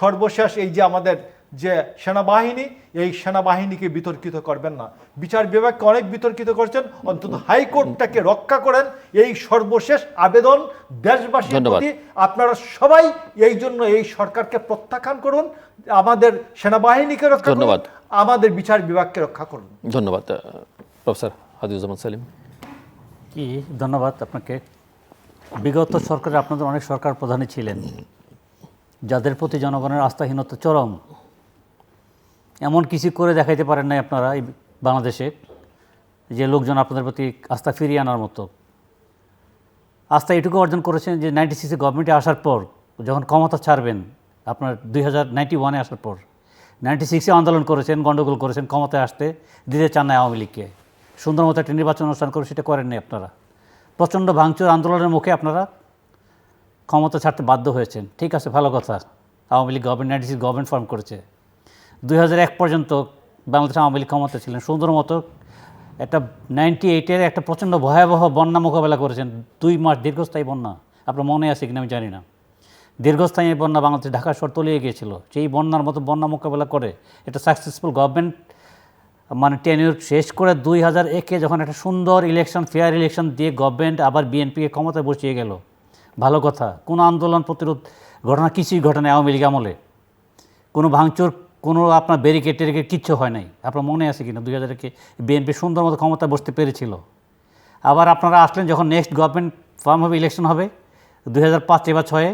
সর্বশেষ এই যে আমাদের যে সেনাবাহিনী, এই সেনাবাহিনীকে বিতর্কিত করবেন না। বিচার বিভাগকে অনেক বিতর্কিত করছেন, অন্তত হাইকোর্টটাকে রক্ষা করেন, এই সর্বশেষ আবেদন দেশবাসীর প্রতি। আপনারা সবাই এই জন্য এই সরকারকে প্রত্যাখ্যান করুন, আমাদের সেনাবাহিনীকে রক্ষা করুন, আমাদের বিচার বিভাগকে রক্ষা করুন। ধন্যবাদ প্রফেসর হাদিউজ্জামান সেলিম। কি ধন্যবাদ আপনাকে। বিগত সরকারে আপনাদের অনেক সরকার প্রধানই ছিলেন যাদের প্রতি জনগণের আস্থাহীনতা চরম। এমন কিছু করে দেখাইতে পারেন নাই আপনারা এই বাংলাদেশে যে লোকজন আপনাদের প্রতি আস্থা ফিরিয়ে আনার মতো। আস্থা এটুকু অর্জন করেছেন যে 96 গভর্নমেন্টে আসার পর যখন ক্ষমতা ছাড়বেন, আপনার 2091 আসার পর 96 আন্দোলন করেছেন, গণ্ডগোল করেছেন, ক্ষমতায় আসতে দিতে চান না আওয়ামী লীগকে। সুন্দর মতো একটা নির্বাচন অনুষ্ঠান করে সেটা করেননি আপনারা। প্রচণ্ড ভাঙচুর আন্দোলনের মুখে আপনারা ক্ষমতা ছাড়তে বাধ্য হয়েছেন। ঠিক আছে, ভালো কথা। Awami League government 96 government form করেছে। 2001 পর্যন্ত বাংলাদেশ আওয়ামী লীগ ক্ষমতা ছিলেন। সুন্দর মতো একটা 98-এর একটা প্রচণ্ড ভয়াবহ বন্যা মোকাবেলা করেছেন। 2 মাস দীর্ঘস্থায়ী বন্যা, আপনার মনে আছে কিনা আমি জানি না। দীর্ঘস্থায়ী বন্যা বাংলাদেশ ঢাকা শহর তলিয়ে গিয়েছিল। সেই বন্যার মতো বন্যা মোকাবেলা করে একটা সাকসেসফুল গভর্নমেন্ট মানে টেনিউর শেষ করে 2001-এ যখন একটা সুন্দর ইলেকশন, ফেয়ার ইলেকশন দিয়ে গভর্নমেন্ট আবার বিএনপিকে ক্ষমতায় বসিয়ে গেল। ভালো কথা। কোনো আন্দোলন প্রতিরোধ ঘটনা কিছুই ঘটনা আওয়ামী লীগ আমলে। কোনো ভাঙচুর, কোনো আপনার ব্যারিকেড টেরিকেড কিচ্ছু হয় নাই। আপনার মনে আছে কিনা 2001-এ বিএনপি সুন্দর মতো ক্ষমতায় বসতে পেরেছিল। আবার আপনারা আসলেন যখন নেক্সট গভর্নমেন্ট ফর্ম হবে, ইলেকশন হবে 2005 বা 2006-এ,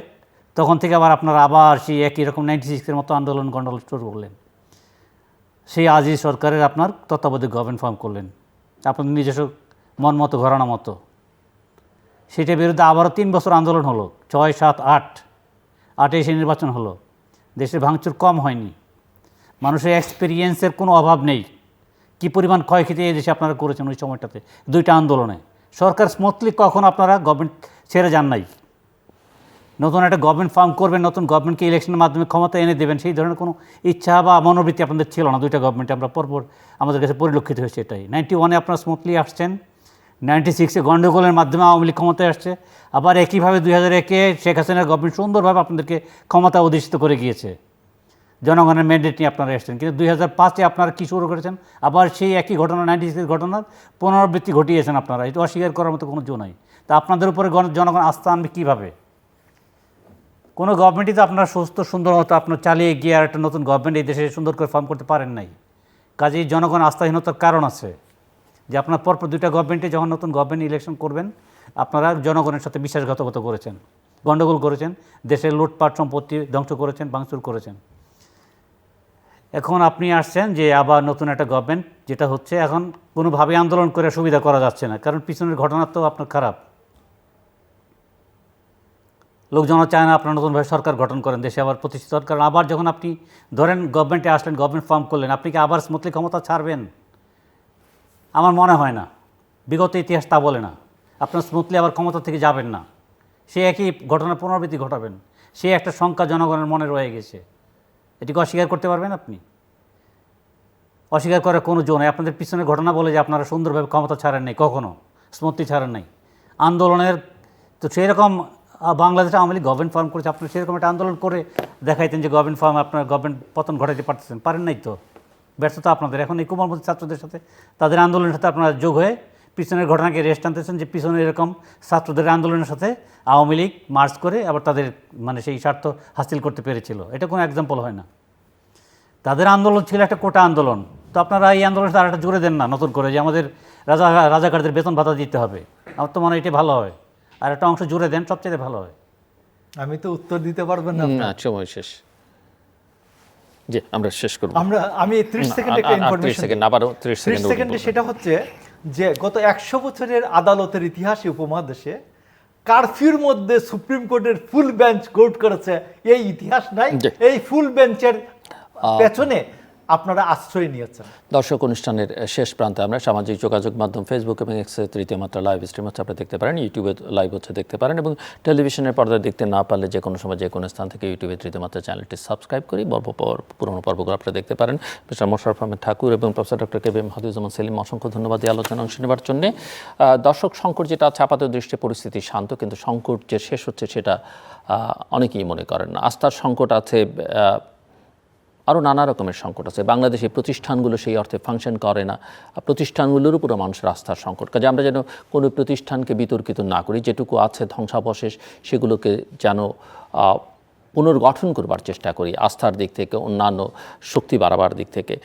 তখন থেকে আপনারা আবার সেই একই রকম 96-এর মতো আন্দোলন গণ্ডগোল শুরু করলেন। সেই আজিজ সরকারের আপনার তত্ত্বাবধায়ক গভর্নমেন্ট ফর্ম করলেন আপনাদের নিজস্ব মন মতো, ঘরানা মতো। সেটার বিরুদ্ধে আবারও 3 বছর আন্দোলন হলো। 6, 7, 8 এসে নির্বাচন হলো। দেশের ভাঙচুর কম হয়নি। মানুষের এক্সপিরিয়েন্সের কোনো অভাব নেই। কি পরিমাণ ক্ষয়ক্ষতি এই দেশে আপনারা করেছেন ওই সময়টাতে 2টা আন্দোলনে। সরকার স্মুথলি কখন আপনারা গভর্নমেন্ট ছেড়ে যান নাই। নতুন একটা গভর্নমেন্ট ফর্ম করবেন, নতুন গভর্নমেন্টকে ইলেকশনের মাধ্যমে ক্ষমতা এনে দেবেন, সেই ধরনের কোনো ইচ্ছা বা মনোবৃত্তি আপনাদের ছিল না। 2টা গভর্নমেন্টে আমরা পরপর আমাদের কাছে পরিলক্ষিত হয়েছে এটাই। 91-এ আপনারা স্মুথলি আসছেন, 96-এ গণ্ডগোলের মাধ্যমে আওয়ামী লীগ ক্ষমতায় আসছে। আবার একইভাবে 2001-এ শেখ হাসিনার গভর্নমেন্ট সুন্দরভাবে আপনাদেরকে ক্ষমতা অধিষ্ঠিত করে গিয়েছে। জনগণের ম্যান্ডেট নিয়ে আপনারা এসেছেন। কিন্তু 2005-এ আপনারা কী শুরু করেছেন? আবার সেই একই ঘটনা, 96-এর ঘটনার পুনরাবৃত্তি ঘটিয়েছেন আপনারা। এটা অস্বীকার করার মতো কোনো জো নাই। তা আপনাদের উপরে জনগণ আস্থা আনবে কীভাবে? কোনো গভর্নমেন্টই তো আপনারা সুস্থ সুন্দর মতো আপনার চালিয়ে গিয়ে আর একটা নতুন গভর্নমেন্ট এই দেশে সুন্দর করে ফর্ম করতে পারেন নাই। কাজেই জনগণ আস্থাহীনতার কারণ আছে যে আপনার পরপর 2টা গভর্নমেন্টে যখন নতুন গভর্নমেন্ট ইলেকশন করবেন, আপনারা জনগণের সাথে বিশ্বাসঘাতকতা করেছেন, গণ্ডগোল করেছেন, দেশের লুটপাট সম্পত্তি ধ্বংস করেছেন, ভাঙচুর করেছেন। এখন আপনি আসছেন যে আবার নতুন একটা গভর্নমেন্ট, যেটা হচ্ছে এখন কোনোভাবেই আন্দোলন করে সুবিধা করা যাচ্ছে না, কারণ পিছনের ঘটনা তো আপনার খারাপ। লোকজন চায় না আপনার নতুনভাবে সরকার গঠন করেন, দেশে আবার প্রতিষ্ঠিত। কারণ আবার যখন আপনি ধরেন গভর্নমেন্টে আসলেন, গভর্নমেন্ট ফর্ম করলেন, আপনি কি আবার স্মুথলি ক্ষমতা ছাড়বেন? আমার মনে হয় না। বিগত ইতিহাস তা বলে না। আপনার স্মুথলি আবার ক্ষমতা থেকে যাবেন না। সে একই ঘটনার পুনরাবৃত্তি ঘটাবেন। সে একটা শঙ্কা জনগণের মনে রয়ে গেছে। এটিকে অস্বীকার করতে পারবেন আপনি? অস্বীকার করার কোনো জো নেই। আপনাদের পিছনের ঘটনা বলে যে আপনারা সুন্দরভাবে ক্ষমতা ছাড়েন নাই, কখনো স্মুথলি ছাড়েন নাই। আন্দোলনের তো সেরকম বাংলাদেশে আওয়ামী লীগ গভর্নমেন্ট ফর্ম করেছে, আপনারা সেরকম একটা আন্দোলন করে দেখাইতেন যে গভর্নমেন্ট ফর্ম আপনার গভর্নমেন্ট পতন ঘটাইতে পারতেছেন, পারেন নাই তো। ব্যর্থতা আপনাদের। এখন এই কোমলমতি ছাত্রদের সাথে তাদের আন্দোলনের সাথে আপনারা যোগ হয়ে পিছনের ঘটনাকে রেস্ট আনতেছেন যে পিছনে এরকম ছাত্রদের আন্দোলনের সাথে আওয়ামী লীগ মার্চ করে আবার তাদের মানে সেই স্বার্থ হাসিল করতে পেরেছিল। এটা কোনো এক্সাম্পল হয় না। তাদের আন্দোলন ছিল একটা কোটা আন্দোলন। তো আপনারা এই আন্দোলনের সাথে আরেকটা জুড়ে দেন না নতুন করে যে আমাদের রাজাকারদের বেতন ভাতা দিতে হবে। আমার তো মনে হয় এটা ভালো হয়। আর একটা অংশ জুড়ে দেন, সবচেয়ে ভালো হয়। আমি তো উত্তর দিতে পারবেন না। সময় শেষ। জি, আমরা শেষ করব। আমি 30 সেকেন্ড একটা ইনফরমেশন, 30 সেকেন্ডে, সেটা হচ্ছে যে গত 100 বছরের আদালতের ইতিহাসে উপমহাদেশে কারফিউর মধ্যে সুপ্রিম কোর্টের ফুল বেঞ্চ কোর্ট করেছে, এই ইতিহাস নাই। এই ফুল বেঞ্চের পেছনে আপনারা আশ্রয় নিয়েছেন। দর্শক, অনুষ্ঠানের শেষ প্রান্তে আমরা সামাজিক যোগাযোগ মাধ্যম ফেসবুক এবং এক্সে তৃতীয় মাত্রা লাইভ স্ট্রিম হচ্ছে আপনারা দেখতে পারেন, ইউটিউবে লাইভ হচ্ছে দেখতে পারেন, এবং টেলিভিশনের পর্দায় দেখতে না পারলে যে কোনো সময় যে কোনো স্থান থেকে ইউটিউবে তৃতীয় মাত্রা চ্যানেলটি সাবস্ক্রাইব করি পুরনো পর্বগুলো আপনারা দেখতে পারেন। মিস্টার মোশাররফ আহমেদ ঠাকুর এবং প্রফেসর ডক্টর কে.বি.এম. হাদিউজ্জামান সেলিম, অসংখ্য ধন্যবাদ এই আলোচনা অংশ নেওয়ার জন্য। দর্শক, সংকট যেটা আছে আপাত দৃষ্টি পরিস্থিতি শান্ত, কিন্তু সংকট যে শেষ হচ্ছে সেটা অনেকেই মনে করেন না। আস্থার সংকট আছে, আরও নানা রকমের সংকট আছে। বাংলাদেশে প্রতিষ্ঠানগুলো সেই অর্থে ফাংশন করে না, প্রতিষ্ঠানগুলোর উপরও মানুষের আস্থার সংকট। কাজে আমরা যেন কোনো প্রতিষ্ঠানকে বিতর্কিত না করি, যেটুকু আছে ধ্বংসাবশেষ সেগুলোকে যেন পুনর্গঠন করবার চেষ্টা করি আস্থার দিক থেকে, অন্যান্য শক্তি বাড়াবার দিক থেকে।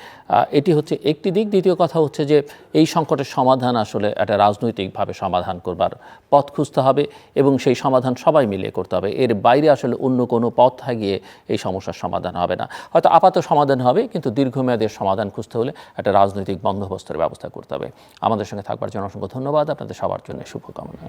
এটি হচ্ছে একটি দিক। দ্বিতীয় কথা হচ্ছে যে এই সংকটের সমাধান আসলে একটা রাজনৈতিকভাবে সমাধান করবার পথ খুঁজতে হবে এবং সেই সমাধান সবাই মিলে করতে হবে। এর বাইরে আসলে অন্য কোনো পথ গিয়ে এই সমস্যার সমাধান হবে না। হয়তো আপাতত সমাধান হবে, কিন্তু দীর্ঘমেয়াদের সমাধান খুঁজতে হলে একটা রাজনৈতিক বন্দোবস্তের ব্যবস্থা করতে হবে। আমাদের সঙ্গে থাকবার জন্য অসংখ্য ধন্যবাদ। আপনাদের সবার জন্য শুভকামনা।